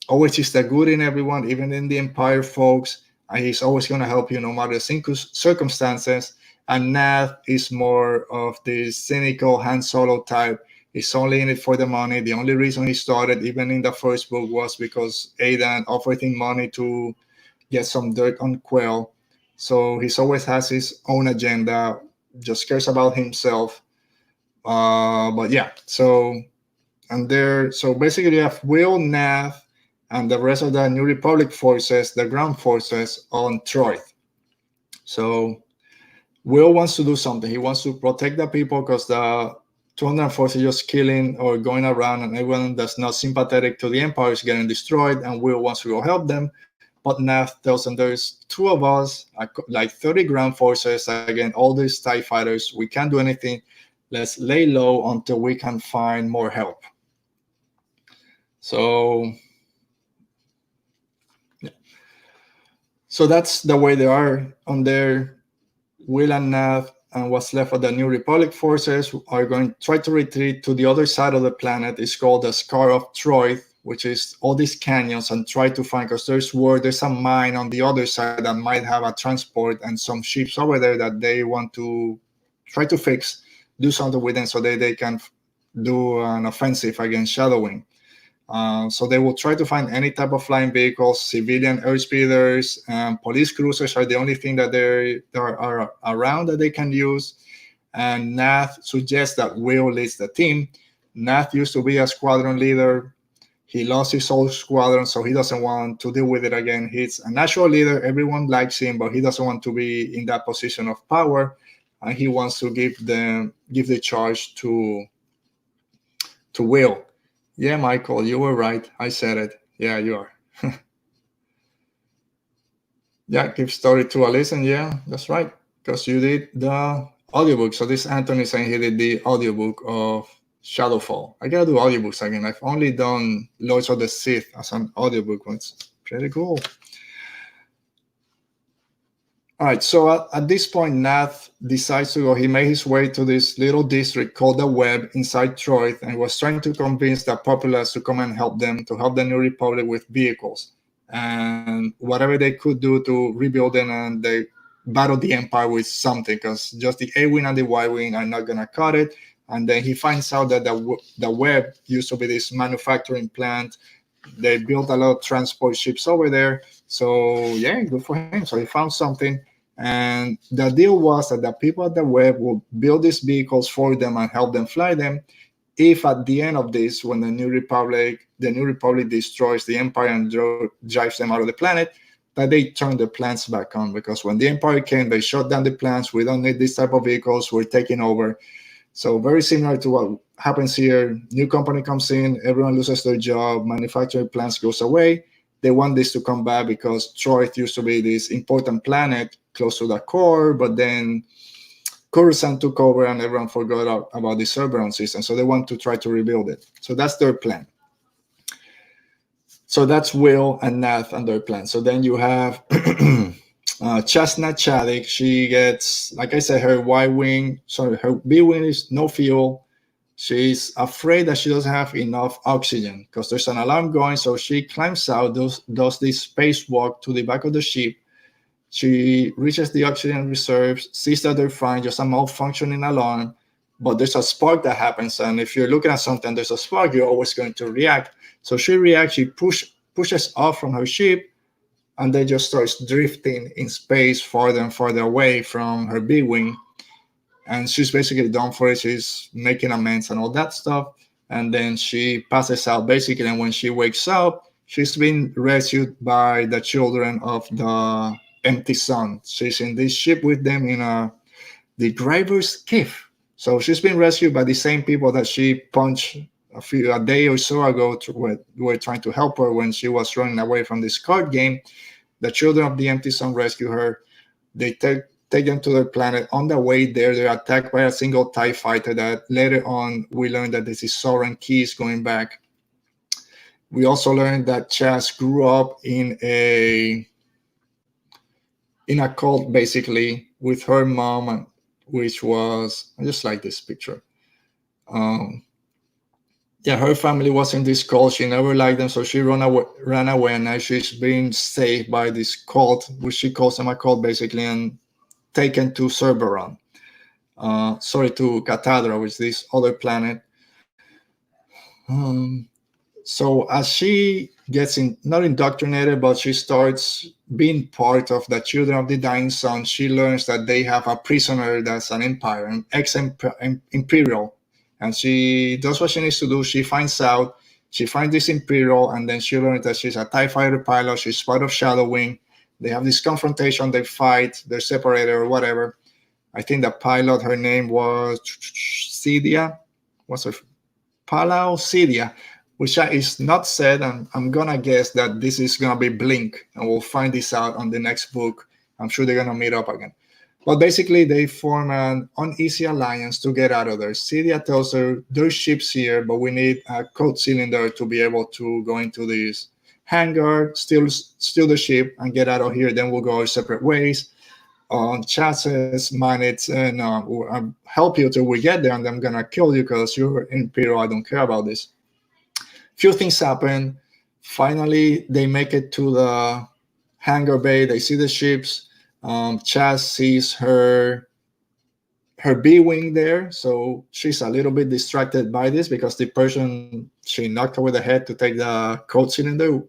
always is the good in everyone, even in the Empire folks, and he's always going to help you no matter the circumstances. And Nath is more of the cynical Han Solo type. He's only in it for the money. The only reason he started, even in the first book, was because Aidan offered him money to get some dirt on Quell. So he always has his own agenda, just cares about himself. But yeah, so basically you have Will, Nath, and the rest of the New Republic forces, the ground forces on Troy. So Will wants to do something. He wants to protect the people because the 204th is just killing or going around, and everyone that's not sympathetic to the Empire is getting destroyed, and Will wants to go help them. But Nath tells them there's 2 of us, like 30 ground forces, again, all these TIE fighters. We can't do anything. Let's lay low until we can find more help. So that's the way they are on there. Will and Nath and what's left of the New Republic forces are going to try to retreat to the other side of the planet. It's called the Scar of Troy, which is all these canyons, and try to find, because there's a mine on the other side that might have a transport and some ships over there that they want to try to fix, do something with them so they can do an offensive against Shadow Wing. So they will try to find any type of flying vehicles. Civilian airspeeders and police cruisers are the only thing that are around that they can use. And Nath suggests that Will leads the team. Nath used to be a squadron leader. He lost his old squadron, so he doesn't want to deal with it again. He's a natural leader. Everyone likes him, but he doesn't want to be in that position of power. And he wants to give the charge to Will. Yeah, Michael, you were right. I said it. Yeah, you are. Yeah, give story to a listen. Yeah, that's right. Because you did the audiobook. So this Anthony saying he did the audiobook of Shadowfall. I gotta do audiobooks again. I've only done Lords of the Sith as an audiobook. It's pretty cool. All right, so at this point, Nath decides to go. He made his way to this little district called the Web inside Troy, and was trying to convince the populace to come and help them, to help the New Republic with vehicles and whatever they could do to rebuild them, and they battle the Empire with something, because just the A-Wing and the Y-Wing are not going to cut it. And then he finds out that the Web used to be this manufacturing plant. They built a lot of transport ships over there. So yeah, good for him. So he found something. And the deal was that the people at the Web will build these vehicles for them and help them fly them. If at the end of this, when the New Republic destroys the Empire and drives them out of the planet, that they turn the plants back on. Because when the Empire came, they shut down the plants. We don't need this type of vehicles. We're taking over. So very similar to what happens here. New company comes in, everyone loses their job, manufacturing plants goes away. They want this to come back because Troy used to be this important planet close to the core, but then Coruscant took over and everyone forgot about the Cerberon system. So they want to try to rebuild it. So that's their plan. So that's Will and Nath and their plan. So then you have Chestnut Chaddick, she gets, like I said, her B wing is no fuel. She's afraid that she doesn't have enough oxygen because there's an alarm going. So she climbs out, does this spacewalk to the back of the ship. She reaches the oxygen reserves, sees that they're fine, just a malfunctioning alarm. But there's a spark that happens. And if you're looking at something, there's a spark, you're always going to react. So she reacts, she pushes off from her ship, and then just starts drifting in space farther and farther away from her B wing. And she's basically done for it. She's making amends and all that stuff. And then she passes out basically. And when she wakes up, she's been rescued by the children of the empty sun. She's in this ship with them in the driver's skiff. So she's been rescued by the same people that she punched a day or so ago were trying to help her when she was running away from this card game. The children of the empty sun rescue her. They take them to their planet. On the way there, they're attacked by a single TIE fighter that later on we learned that this is Soren Keys going back. We also learned that Chaz grew up in a cult basically with her mom, which was, I just like this picture. Her family was in this cult. She never liked them, so she ran away, and now she's being saved by this cult, which she calls them a cult basically, and taken to Cerberon. To Catadra, which is this other planet. So as she gets not indoctrinated, but she starts being part of the Children of the Dying Sun, she learns that they have a prisoner that's an empire, an ex-imperial. And she does what she needs to do. She finds this Imperial, and then she learns that she's a TIE fighter pilot. She's part of Shadow Wing. They have this confrontation. They fight. They're separated or whatever. I think the pilot, her name was Cedia. What's her? Palau Cedia, which is not said. And I'm going to guess that this is going to be Blink. And we'll find this out on the next book. I'm sure they're going to meet up again. But basically, they form an uneasy alliance to get out of there. Cedia tells her, there's ships here, but we need a code cylinder to be able to go into this hangar, steal the ship, and get out of here. Then we'll go our separate ways. Chaz says, man, I'll help you till we get there, and I'm going to kill you because you're Imperial. I don't care about this. Few things happen. Finally, they make it to the hangar bay. They see the ships. Chaz sees her B-wing there, so she's a little bit distracted by this because the person she knocked over the head to take the code cylinder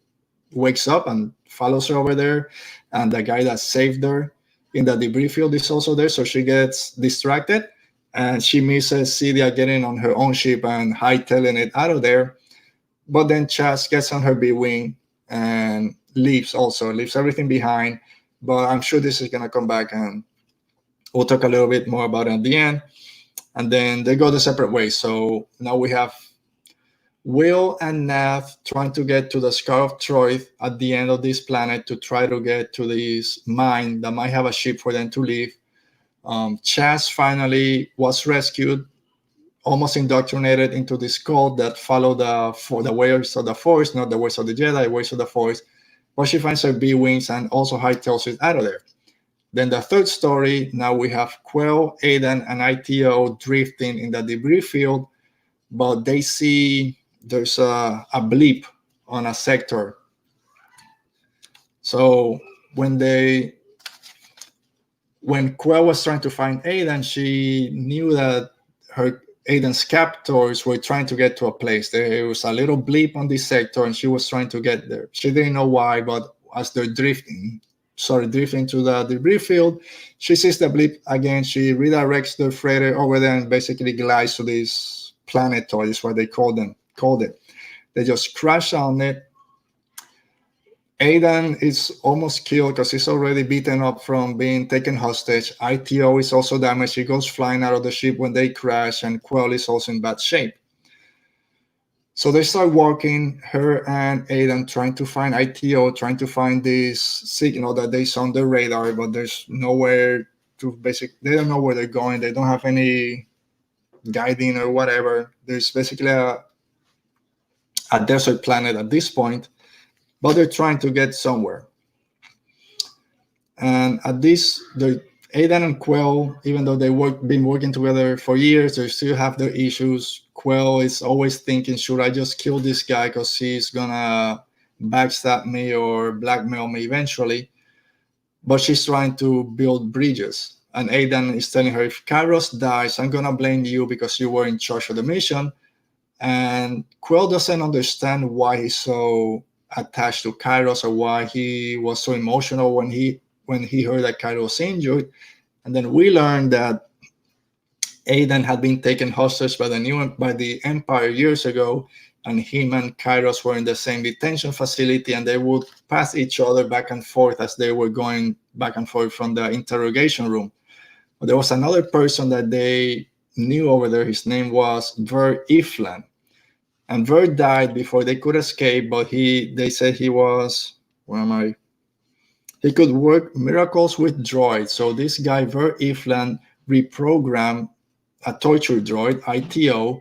wakes up and follows her over there, and the guy that saved her in the debris field is also there, so she gets distracted, and she misses Celia getting on her own ship and hightailing it out of there. But then Chaz gets on her B-wing and leaves everything behind. But I'm sure this is going to come back, and we'll talk a little bit more about it at the end. And then they go the separate ways. So now we have Will and Nath trying to get to the Scar of Troy at the end of this planet to try to get to this mine that might have a ship for them to leave. Chaz finally was rescued, almost indoctrinated into this cult that followed the ways of the Force, not the ways of the Jedi, ways of the Force. But she finds her B-wings and also hightails it out of there. Then the third story, now we have Quell, Aiden, and ITO drifting in the debris field, but they see there's a blip on a sector. So when Quell was trying to find Aiden, she knew that Aiden's captors were trying to get to a place. There was a little blip on this sector, and she was trying to get there. She didn't know why, but as they're drifting to the debris field, she sees the blip again. She redirects the freighter over there and basically glides to this planetoid, is what they called it. They just crash on it. Aiden is almost killed because he's already beaten up from being taken hostage. ITO is also damaged. He goes flying out of the ship when they crash, and Quell is also in bad shape. So they start walking, her and Aiden, trying to find ITO, trying to find this signal that they saw on the radar, but there's nowhere to they don't know where they're going. They don't have any guiding or whatever. There's basically a desert planet at this point, but they're trying to get somewhere. And at this, the Aidan and Quell, even though been working together for years, they still have their issues. Quell is always thinking, should I just kill this guy because he's gonna backstab me or blackmail me eventually? But she's trying to build bridges. And Aidan is telling her, if Kairos dies, I'm gonna blame you because you were in charge of the mission. And Quell doesn't understand why he's so attached to Kairos or why he was so emotional when he heard that Kairos was injured. And then we learned that Aidan had been taken hostage by the Empire years ago, and him and Kairos were in the same detention facility, and they would pass each other back and forth as they were going back and forth from the interrogation room. But there was another person that they knew over there. His name was Ver Iflan. And Ver died before they could escape, but they said he was, where am I? He could work miracles with droids. So this guy, Ver Iflan, reprogrammed a torture droid, ITO,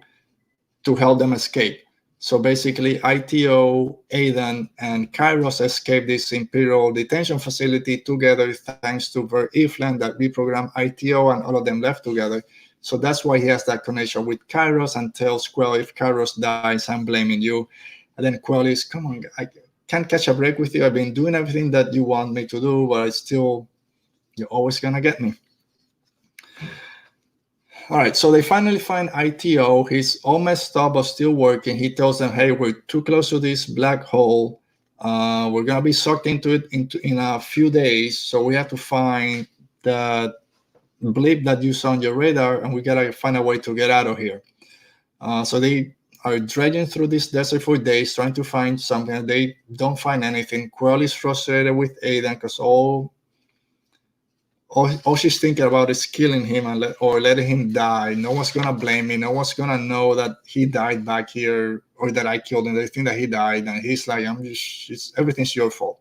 to help them escape. So basically, ITO, Aidan, and Kairos escaped this Imperial detention facility together thanks to Ver Iflan that reprogrammed ITO, and all of them left together. So that's why he has that connection with Kairos and tells Quell, if Kairos dies, I'm blaming you. And then Quell is, come on, I can't catch a break with you. I've been doing everything that you want me to do, but you're always going to get me. All right, so they finally find ITO. He's all messed up, but still working. He tells them, hey, we're too close to this black hole. We're going to be sucked into it in a few days. So we have to find the blip that you saw on your radar, and we got to find a way to get out of here. So they are dredging through this desert for days, trying to find something. They don't find anything. Quell is frustrated with Aidan because all she's thinking about is killing him or letting him die. No one's gonna blame me. No one's gonna know that he died back here or that I killed him. They think that he died, and he's like, everything's your fault.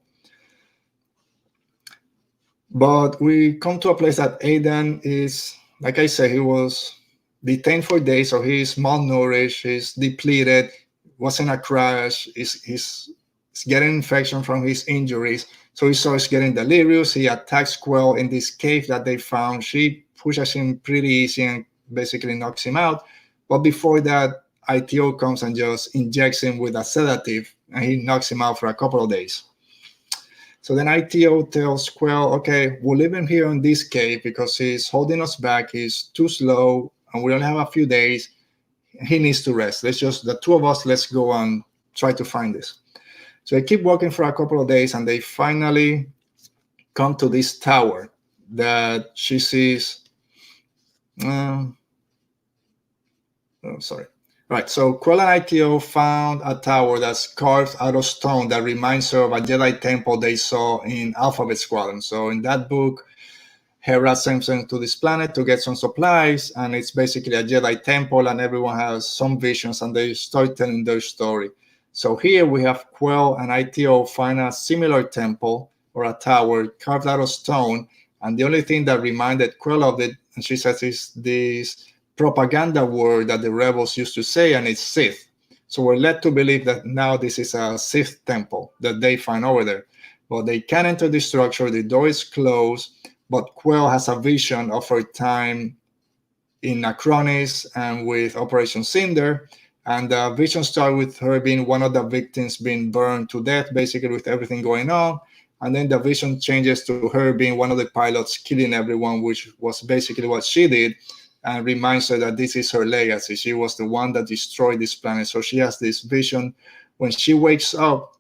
But we come to a place that Aidan is, like I said, he was detained for days, so he's malnourished, he's depleted, was in a crash, he's getting infection from his injuries. So he starts getting delirious. He attacks Quell in this cave that they found. She pushes him pretty easy and basically knocks him out. But before that, ITO comes and just injects him with a sedative, and he knocks him out for a couple of days. So then ITO tells Quell, okay, we'll leave him here in this cave because he's holding us back. He's too slow, and we only have a few days. He needs to rest. The two of us, let's go and try to find this. So they keep walking for a couple of days, and they finally come to this tower that she sees. Right, so Quell and ITO found a tower that's carved out of stone that reminds her of a Jedi temple they saw in Alphabet Squadron. So in that book, Hera sends them to this planet to get some supplies, and it's basically a Jedi temple, and everyone has some visions, and they start telling their story. So here we have Quell and ITO find a similar temple or a tower carved out of stone, and the only thing that reminded Quell of it, and she says, is this propaganda word that the rebels used to say, and it's Sith. So we're led to believe that now this is a Sith temple that they find over there. But they can't enter the structure, the door is closed, but Quell has a vision of her time in Acronis and with Operation Cinder. And the vision starts with her being one of the victims being burned to death, basically with everything going on. And then the vision changes to her being one of the pilots killing everyone, which was basically what she did, and reminds her that this is her legacy. She was the one that destroyed this planet. So she has this vision. When she wakes up,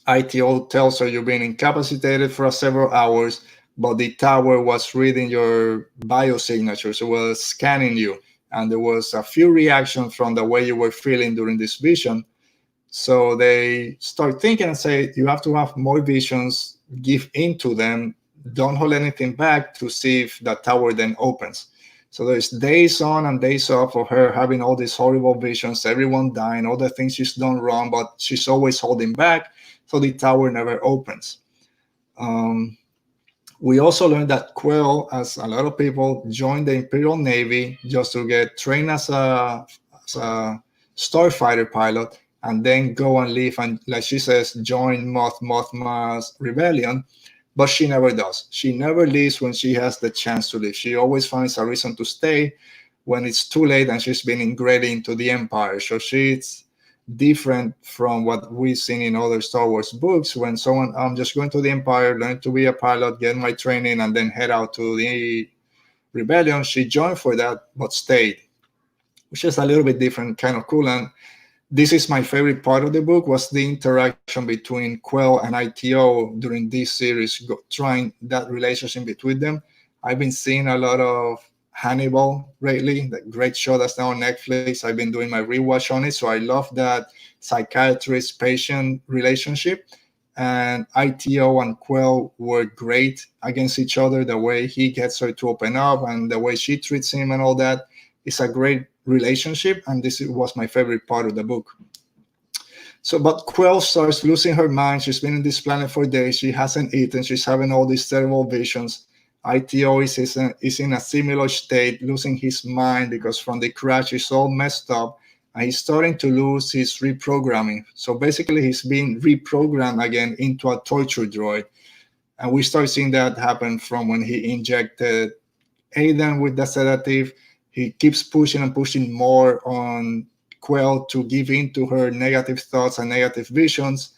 ITO tells her, you've been incapacitated for several hours, but the tower was reading your biosignatures. It was scanning you. And there was a few reactions from the way you were feeling during this vision. So they start thinking and say, you have to have more visions, give into them, don't hold anything back to see if the tower then opens. So there's days on and days off of her having all these horrible visions, everyone dying, all the things she's done wrong, but she's always holding back, so the tower never opens. We also learned that Quell, as a lot of people, joined the Imperial Navy just to get trained as a starfighter pilot, and then go and leave and, like she says, join Mothma's rebellion. but she never does. She never leaves when she has the chance to leave. She always finds a reason to stay when it's too late and she's been ingrained into the Empire. So she's different from what we've seen in other Star Wars books when someone, I'm just going to the Empire, learn to be a pilot, get my training, and then head out to the rebellion. She joined for that, but stayed, which is a little bit different, kind of cool. And this is my favorite part of the book, was the interaction between Quell and ITO during this series, trying that relationship between them. I've been seeing a lot of Hannibal lately, the great show that's now on Netflix. I've been doing my rewatch on it, so I love that psychiatrist-patient relationship. And ITO and Quell were great against each other. The way he gets her to open up and the way she treats him and all that is a great relationship, and this was my favorite part of the book. So, but Quell starts losing her mind. She's been in this planet for days. She hasn't eaten. She's having all these terrible visions. ITO is in a similar state, losing his mind because from the crash, he's all messed up, and he's starting to lose his reprogramming. So basically, he's being reprogrammed again into a torture droid. And we start seeing that happen from when he injected Aiden with the sedative. He keeps pushing and pushing more on Quell to give in to her negative thoughts and negative visions.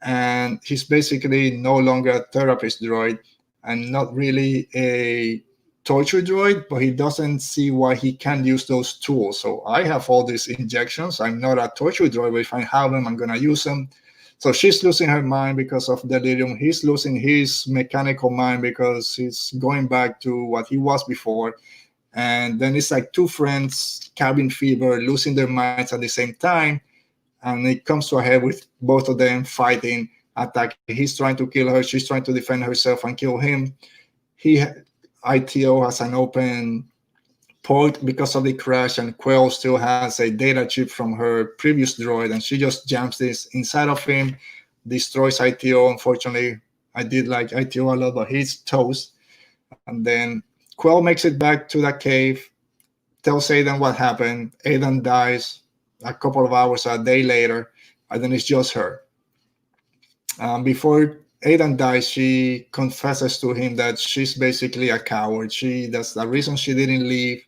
And he's basically no longer a therapist droid and not really a torture droid, but he doesn't see why he can't use those tools. So I have all these injections. I'm not a torture droid, but if I have them, I'm going to use them. So she's losing her mind because of delirium. He's losing his mechanical mind because he's going back to what he was before. And then it's like two friends, cabin fever, losing their minds at the same time. And it comes to a head with both of them fighting, attacking. He's trying to kill her. She's trying to defend herself and kill him. ITO has an open port because of the crash, and Quell still has a data chip from her previous droid, and she just jams this inside of him, destroys ITO. Unfortunately, I did like ITO a lot, but he's toast. And then Quell makes it back to the cave, tells Aiden what happened. Aiden dies a couple of hours, a day later, and then it's just her. Before Aiden dies, she confesses to him that she's basically a coward. That's the reason she didn't leave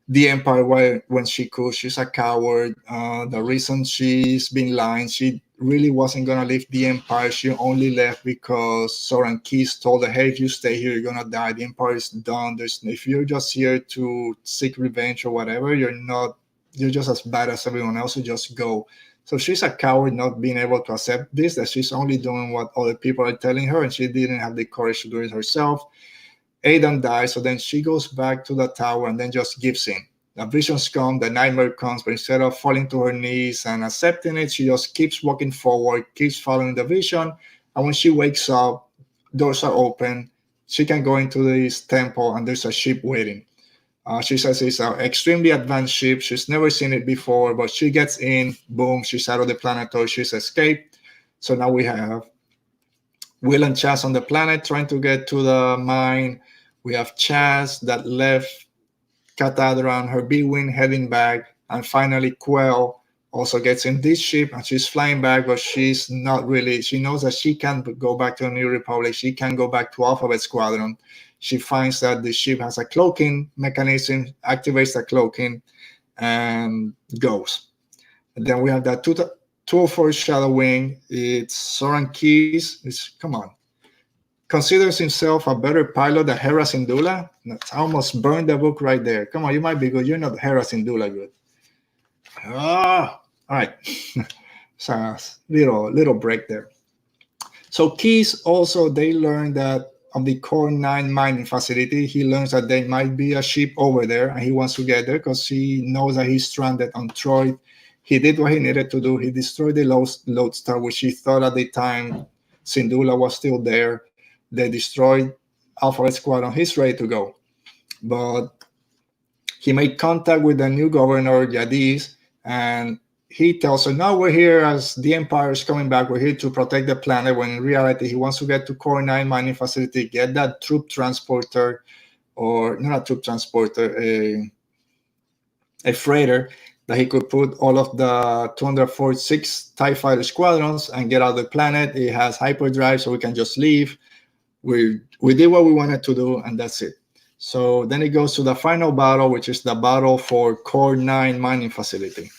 the Empire when she could. She's a coward. The reason she's been lying, she really wasn't going to leave the Empire. She only left because Soren Keys told her, hey, if you stay here, you're going to die. The Empire is done. If you're just here to seek revenge or whatever, you're just as bad as everyone else, so just go. So she's a coward, not being able to accept this, that she's only doing what other people are telling her, and she didn't have the courage to do it herself. Aiden dies, so then she goes back to the tower and then just gives in. The visions come, the nightmare comes, but instead of falling to her knees and accepting it, she just keeps walking forward, keeps following the vision. And when she wakes up, doors are open. She can go into this temple, and there's a ship waiting. She says it's an extremely advanced ship. She's never seen it before, but she gets in, boom, she's out of the planet, or she's escaped. So now we have Will and Chaz on the planet trying to get to the mine. We have Chaz that left Catadra and her B-Wing heading back. And finally, Quell also gets in this ship, and she's flying back, but she's not really. She knows that she can't go back to the New Republic. She can go back to Alphabet Squadron. She finds that the ship has a cloaking mechanism, activates the cloaking, and goes. And then we have that 204 Shadow Wing. It's Soren Keys. Come on. Considers himself a better pilot than Hera Syndulla. That's almost burned the book right there. Come on, you might be good. You're not Hera Syndulla good. All right. So little break there. So Keys also, they learned that on the Core 9 mining facility, he learns that there might be a ship over there, and he wants to get there because he knows that he's stranded on Troy. He did what he needed to do. He destroyed the Lodestar, which he thought at the time Syndulla was still there. They destroyed Alphabet Squadron. He's ready to go. But he made contact with the new governor, Yadiz, and he tells her, no, we're here as the Empire is coming back. We're here to protect the planet, when in reality, he wants to get to Core 9 mining facility, get that troop transporter, or not a troop transporter, a freighter that he could put all of the 246 TIE fighter squadrons and get out of the planet. It has hyperdrive, so we can just leave. we did what we wanted to do, and that's it. So then it goes to the final battle, which is the battle for Core 9 mining facility.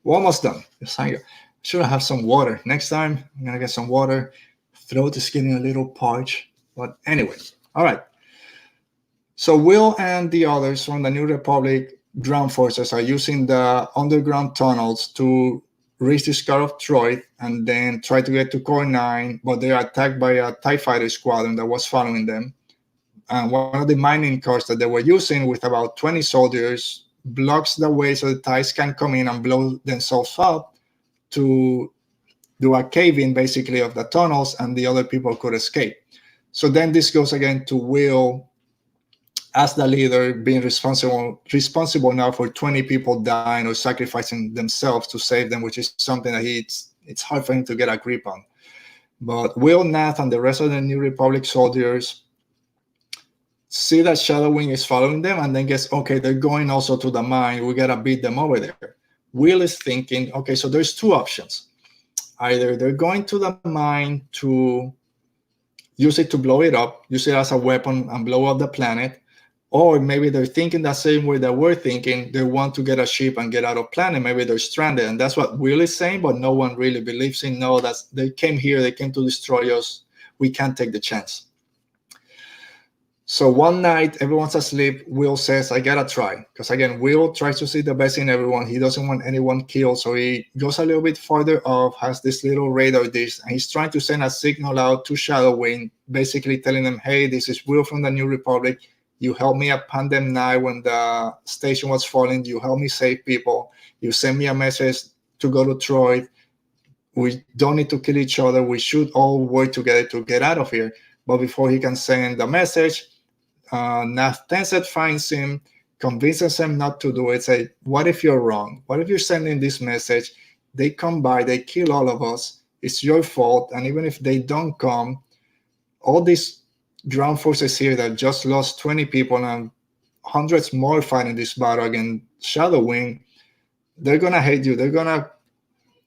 We're almost done. I should have some water. Next time, I'm going to get some water. Throat is getting a little parched. But anyway, all right. So Will and the others from the New Republic ground forces are using the underground tunnels to reach the Scar of Troy and then try to get to Core 9, but they are attacked by a TIE fighter squadron that was following them. And one of the mining cars that they were using with about 20 soldiers blocks the way so the TIEs can come in and blow themselves up to do a cave-in basically of the tunnels, and the other people could escape. So then this goes again to Will as the leader being responsible now for 20 people dying or sacrificing themselves to save them, which is something that it's hard for him to get a grip on. But Will, Nath, and the rest of the New Republic soldiers see that Shadow Wing is following them and then guess, okay, they're going also to the mine. We got to beat them over there. Will is thinking, okay, so there's two options. Either they're going to the mine to use it to blow it up, use it as a weapon and blow up the planet, or maybe they're thinking the same way that we're thinking. They want to get a ship and get out of planet. Maybe they're stranded. And that's what Will is saying, but no one really believes in. No, that's they came here, they came to destroy us. We can't take the chance. So one night, everyone's asleep. Will says, I gotta try. Because again, Will tries to see the best in everyone. He doesn't want anyone killed. So he goes a little bit farther off, has this little radar dish, and he's trying to send a signal out to Shadow Wing, basically telling them, hey, this is Will from the New Republic. You helped me at Pandem Night when the station was falling. You helped me save people. You sent me a message to go to Troy. We don't need to kill each other. We should all work together to get out of here. But before he can send the message, Nath Tenseth finds him, convinces him not to do it, say, what if you're wrong? What if you're sending this message? They come by, they kill all of us. It's your fault. And even if they don't come, all these ground forces here that just lost 20 people and hundreds more fighting this battle against Shadow Wing, they're going to hate you. They're going to,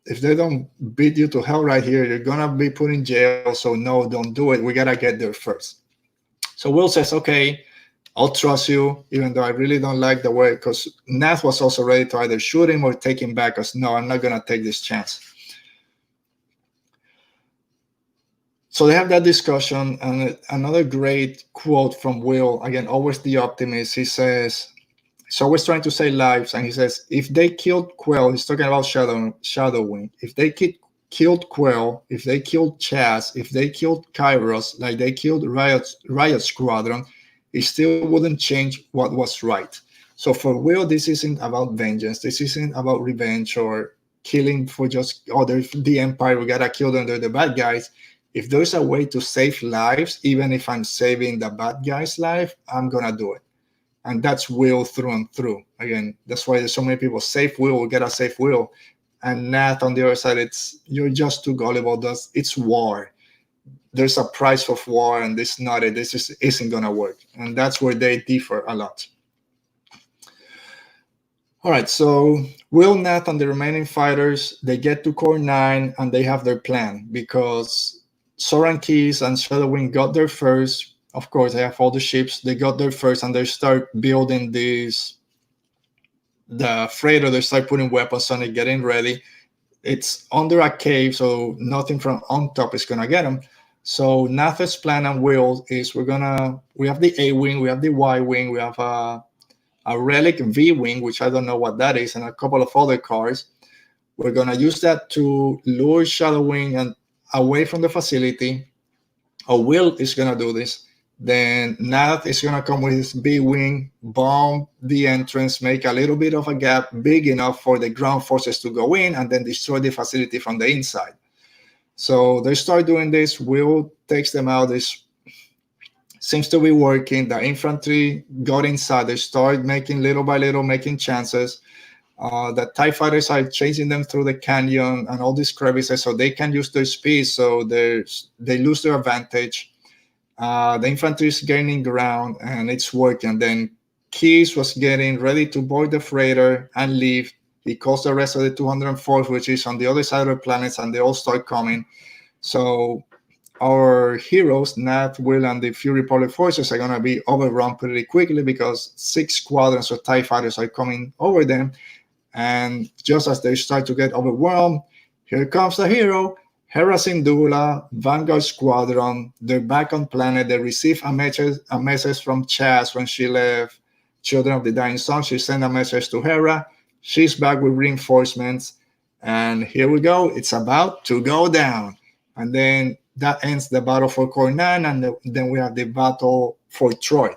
if they don't beat you to hell right here, you're going to be put in jail. So no, don't do it. We got to get there first. So Will says, okay, I'll trust you, even though I really don't like the way, because Nath was also ready to either shoot him or take him back, because no, I'm not going to take this chance. So they have that discussion, and another great quote from Will, again, always the optimist. He says, he's always trying to save lives, and he says, if they killed Quell, he's talking about Shadow Wing, if they killed Quell, if they killed Chaz, if they killed Kairos, like they killed Riot Squadron, it still wouldn't change what was right. So for Will, this isn't about vengeance. This isn't about revenge or killing for just, oh, there's the Empire, we gotta kill them, they're the bad guys. If there's a way to save lives, even if I'm saving the bad guy's life, I'm gonna do it. And that's Will through and through. Again, that's why there's so many people, save Will, we gotta save Will. And Nath on the other side, it's you're just too gullible. It's war. There's a price of war, and this just isn't gonna work. And that's where they differ a lot. All right, so Will, Nath, and the remaining fighters, they get to Core 9 and they have their plan because Soran Keys and Shadow Wing got there first. Of course, they have all the ships. They got there first, and they start building the freighter. They start putting weapons on it, getting ready. It's under a cave, so nothing from on top is gonna get them. So Nath's plan and Will is we have the A wing, we have the Y wing, we have a relic V wing, which I don't know what that is, and a couple of other cars. We're gonna use that to lure Shadow Wing and away from the facility. Or Will is gonna do this. Then Nath is gonna come with his B wing, bomb the entrance, make a little bit of a gap big enough for the ground forces to go in, and then destroy the facility from the inside. So they start doing this. Will takes them out. This seems to be working. The infantry got inside. They start making little by little, making chances. The TIE fighters are chasing them through the canyon and all these crevices, so they can use their speed. So they lose their advantage. The infantry is gaining ground, and it's working. Then Keys was getting ready to board the freighter and leave. He calls the rest of the 204th, which is on the other side of the planets, and they all start coming. So our heroes, Nat, Will, and the few Republic forces are going to be overrun pretty quickly because 6 squadrons of TIE fighters are coming over them. And just as they start to get overwhelmed, here comes the hero, Hera Syndulla, Vanguard Squadron. They're back on planet. They receive a message from Chaz when she left Children of the Dying Sun. She sent a message to Hera. She's back with reinforcements. And here we go. It's about to go down. And then that ends the battle for Cornan. And then we have the battle for Troy.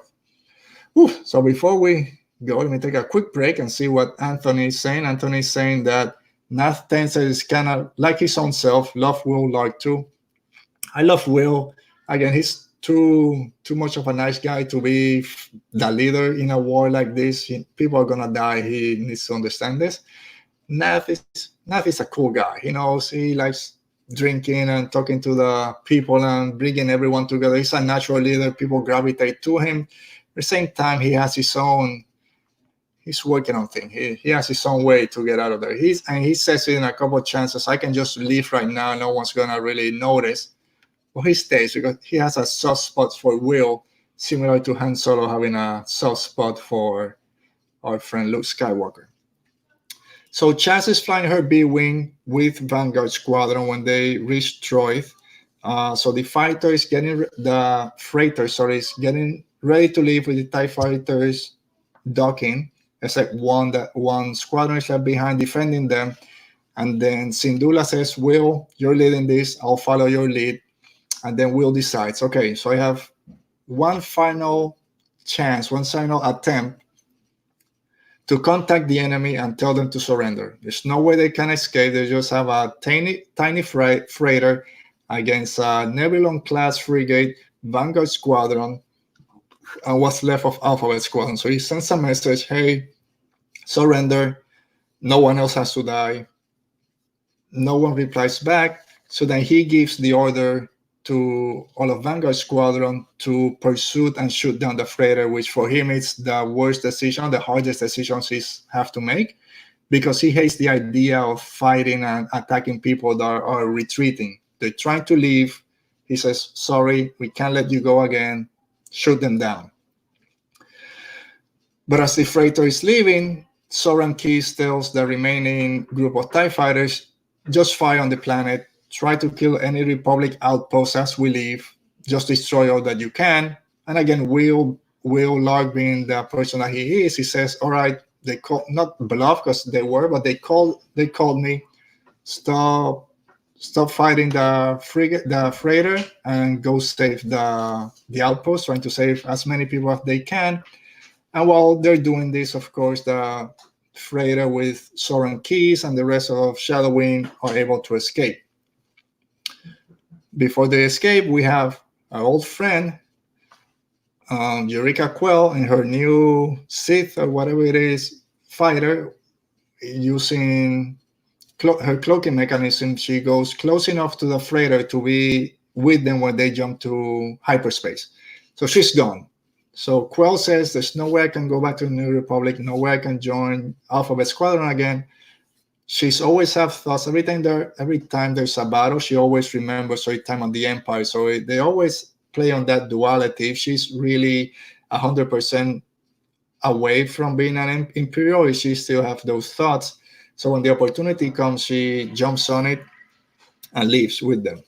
So before we go, let me take a quick break and see what Anthony is saying. Anthony is saying that Nath Tenser is kind of like his own self. Love Will like too. I love Will. Again, he's too much of a nice guy to be the leader in a war like this. People are gonna die. He needs to understand this. Nath is a cool guy. He knows, he likes drinking and talking to the people and bringing everyone together. He's a natural leader. People gravitate to him. At the same time, he has his own. He's working on things. He has his own way to get out of there. He says it in a couple of chances. I can just leave right now. No one's gonna really notice. But he stays because he has a soft spot for Will, similar to Han Solo having a soft spot for our friend Luke Skywalker. So Chaz is flying her B-wing with Vanguard Squadron when they reach Troy. So the freighter is getting ready to leave with the TIE fighters docking, except one squadron is left behind defending them. And then Syndulla says, Will, you're leading this, I'll follow your lead. And then Will decides, okay, so I have one final chance, one final attempt to contact the enemy and tell them to surrender. There's no way they can escape. They just have a tiny freighter against a Nebulon-class frigate, Vanguard Squadron, and what's left of Alphabet Squadron. So he sends a message, hey, surrender. No one else has to die. No one replies back. So then he gives the order to all of Vanguard Squadron to pursue and shoot down the freighter, which for him is the worst decision, the hardest decisions he have to make, because he hates the idea of fighting and attacking people that are retreating. They're trying to leave. He says, sorry, we can't let you go again. Shoot them down. But as the freighter is leaving, Soran Keys tells the remaining group of TIE fighters, just fire on the planet. Try to kill any Republic outposts as we leave. Just destroy all that you can. And again, Will Lark, being the person that he is, he says, all right, they call, not bluff because they were, but they called me. Stop fighting the freighter and go save the outpost, trying to save as many people as they can. And while they're doing this, of course, the freighter with Soran Keys and the rest of Shadow Wing are able to escape. Before they escape, we have our old friend, Eureka Quell, and her new Sith or whatever it is fighter, using her cloaking mechanism. She goes close enough to the freighter to be with them when they jump to hyperspace. So she's gone. So Quell says, there's no way I can go back to the New Republic, no way I can join Alphabet Squadron again. She's always have thoughts. Every time there's a battle, she always remembers her time on the Empire. So they always play on that duality. If she's really 100% away from being an Imperial, she still have those thoughts. So when the opportunity comes, she jumps on it and leaves with them.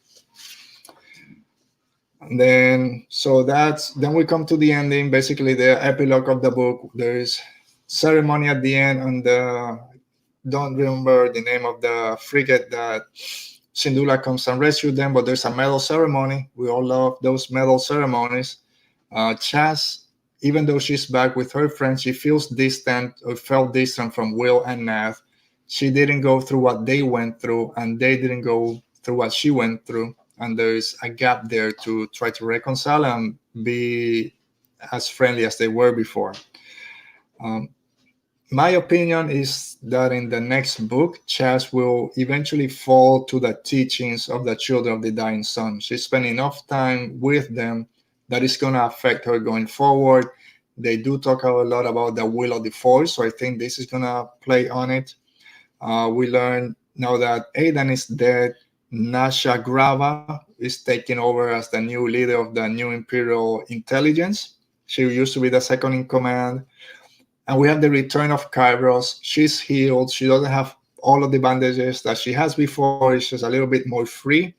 And then we come to the ending, basically the epilogue of the book. There's ceremony at the end, and don't remember the name of the frigate that Syndulla comes and rescues them, but there's a medal ceremony. We all love those medal ceremonies. Chaz, even though she's back with her friends, she felt distant from Will and Nath. She didn't go through what they went through, and they didn't go through what she went through. And there's a gap there to try to reconcile and be as friendly as they were before. My opinion is that in the next book, Chaz will eventually fall to the teachings of the Children of the Dying Sun. She spent enough time with them that it's going to affect her going forward. They do talk a lot about the will of the Force, so I think this is going to play on it. We learn now that Aidan is dead. Nasha Grava is taking over as the new leader of the new Imperial Intelligence. She used to be the second in command. And we have the return of Kairos. She's healed. She doesn't have all of the bandages that she has before. It's just a little bit more free.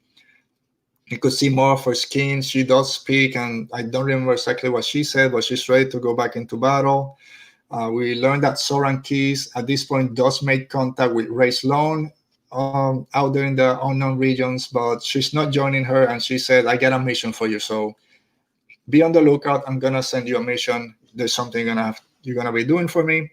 You could see more of her skin. She does speak, and I don't remember exactly what she said, but she's ready to go back into battle. We learned that Soran Keys at this point does make contact with Ray Sloan out there in the unknown regions, but she's not joining her. And she said, I got a mission for you. So be on the lookout. I'm going to send you a mission. There's something you're going to be doing for me.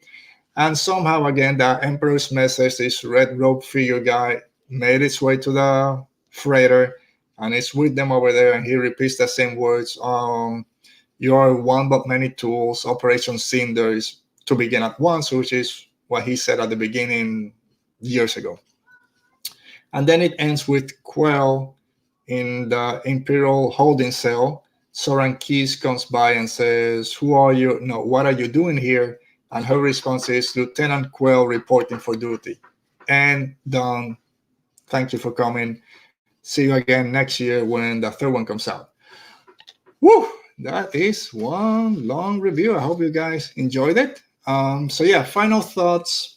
And somehow, again, the Emperor's message, this red robe figure guy, made its way to the freighter, and it's with them over there. And he repeats the same words. You are one but many tools. Operation Cinder is to begin at once, which is what he said at the beginning years ago. And then it ends with Quell in the Imperial holding cell. Soran Keys comes by and says, who are you? No, what are you doing here? And her response is, Lieutenant Quell reporting for duty. And done. Thank you for coming. See you again next year when the third one comes out. Woo! That is one long review. I hope you guys enjoyed it. So yeah, final thoughts.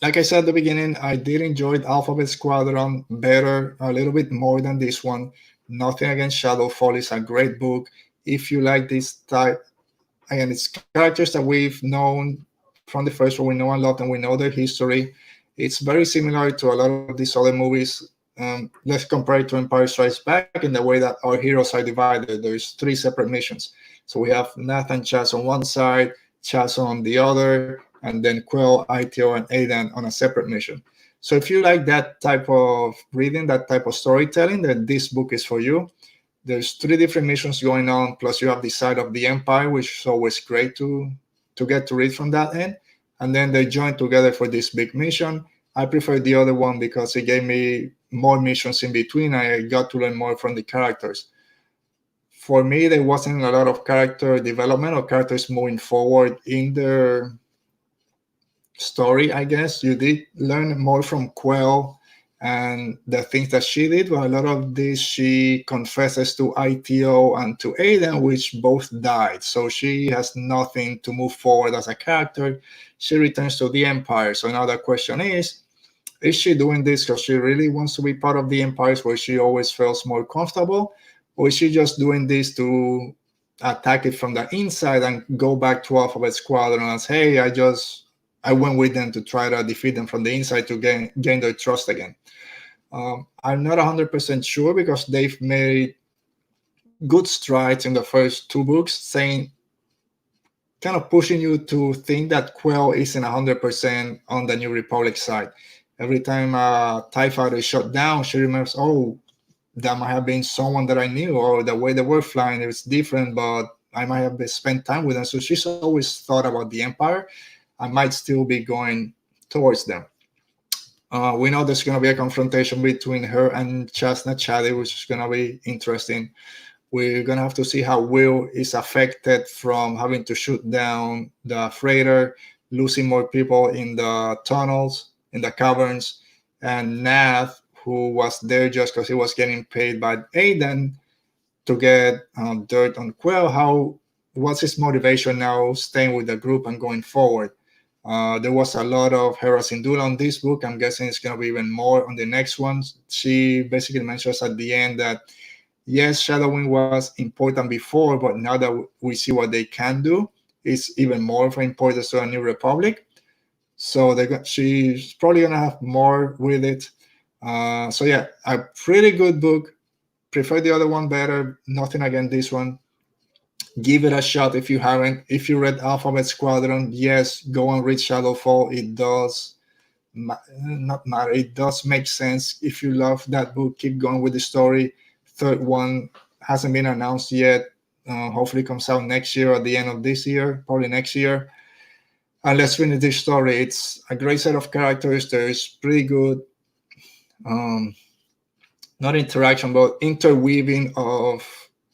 Like I said at the beginning, I did enjoy Alphabet Squadron better, a little bit more than this one. Nothing against Shadowfall. It's a great book. If you like this type, again, it's characters that we've known from the first one. We know and love them. We know their history. It's very similar to a lot of these other movies. Let's compare it to Empire Strikes Back in the way that our heroes are divided. There's 3 separate missions. So we have Nathan Chaz on one side, Chaz on the other, and then Quell, ITO, and Aidan on a separate mission. So if you like that type of reading, that type of storytelling, then this book is for you. There's 3 different missions going on, plus you have the side of the Empire, which is always great to get to read from that end. And then they join together for this big mission. I prefer the other one because it gave me more missions in between. I got to learn more from the characters. For me, there wasn't a lot of character development or characters moving forward in their story, I guess. You did learn more from Quell and the things that she did, but a lot of this she confesses to ITO and to Aidan, which both died. So she has nothing to move forward as a character. She returns to the Empire. So now the question is she doing this because she really wants to be part of the Empires where she always feels more comfortable? Or is she just doing this to attack it from the inside and go back to Alphabet Squadron and say, hey, I went with them to try to defeat them from the inside to gain their trust again? I'm not 100% sure because they've made good strides in the first 2 books, saying, kind of pushing you to think that Quell isn't 100% on the New Republic side. Every time a TIE fighter is shot down, she remembers, oh, that might have been someone that I knew, or the way they were flying, it was different, but I might have spent time with them. So she's always thought about the Empire. I might still be going towards them. We know there's going to be a confrontation between her and Chasna Chadi, which is going to be interesting. We're going to have to see how Will is affected from having to shoot down the freighter, losing more people in the tunnels, in the caverns, and Nath, who was there just because he was getting paid by Aidan to get dirt on Quell. What's his motivation now staying with the group and going forward? There was a lot of Hera Syndulla on this book. I'm guessing it's going to be even more on the next ones. She basically mentions at the end that, yes, shadowing was important before, but now that we see what they can do, it's even more of importance to a New Republic. So she's probably going to have more with it. So yeah, a pretty good book. Prefer the other one better. Nothing against this one. Give it a shot if you haven't. If you read Alphabet Squadron, yes, go and read Shadowfall. It does not matter. It does make sense. If you love that book, keep going with the story. Third one hasn't been announced yet. Hopefully comes out next year or at the end of this year, probably next year. And let's finish this story. It's a great set of characters. There's pretty good, not interaction, but interweaving of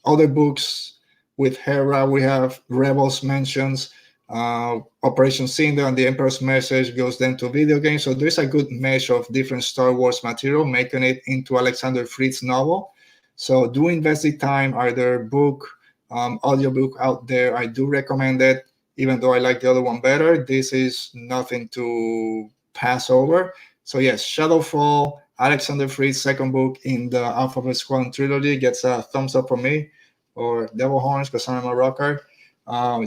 other books with Hera. We have Rebels mentions. Operation Cinder and the Emperor's Message goes then to video games. So there's a good mesh of different Star Wars material, making it into Alexander Freed's novel. So do invest the time, either book, audiobook out there. I do recommend it, even though I like the other one better. This is nothing to pass over. So yes, Shadowfall, Alexander Freed's second book in the Alphabet Squadron trilogy, gets a thumbs up from me, or Devil Horns, because I'm a rocker.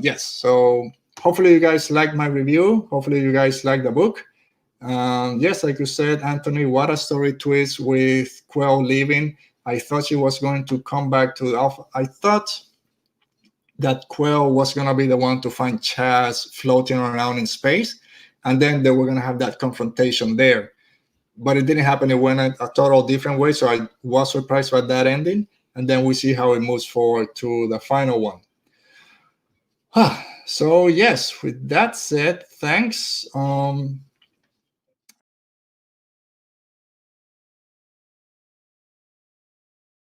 Yes, so hopefully you guys like my review. Hopefully you guys like the book. Yes, like you said, Anthony, what a story twist with Quell leaving. I thought she was going to come back to Alpha. I thought that Quell was going to be the one to find Chaz floating around in space, and then they were going to have that confrontation there. But it didn't happen. It went a total different way, so I was surprised by that ending. And then we see how it moves forward to the final one. So yes, with that said, thanks.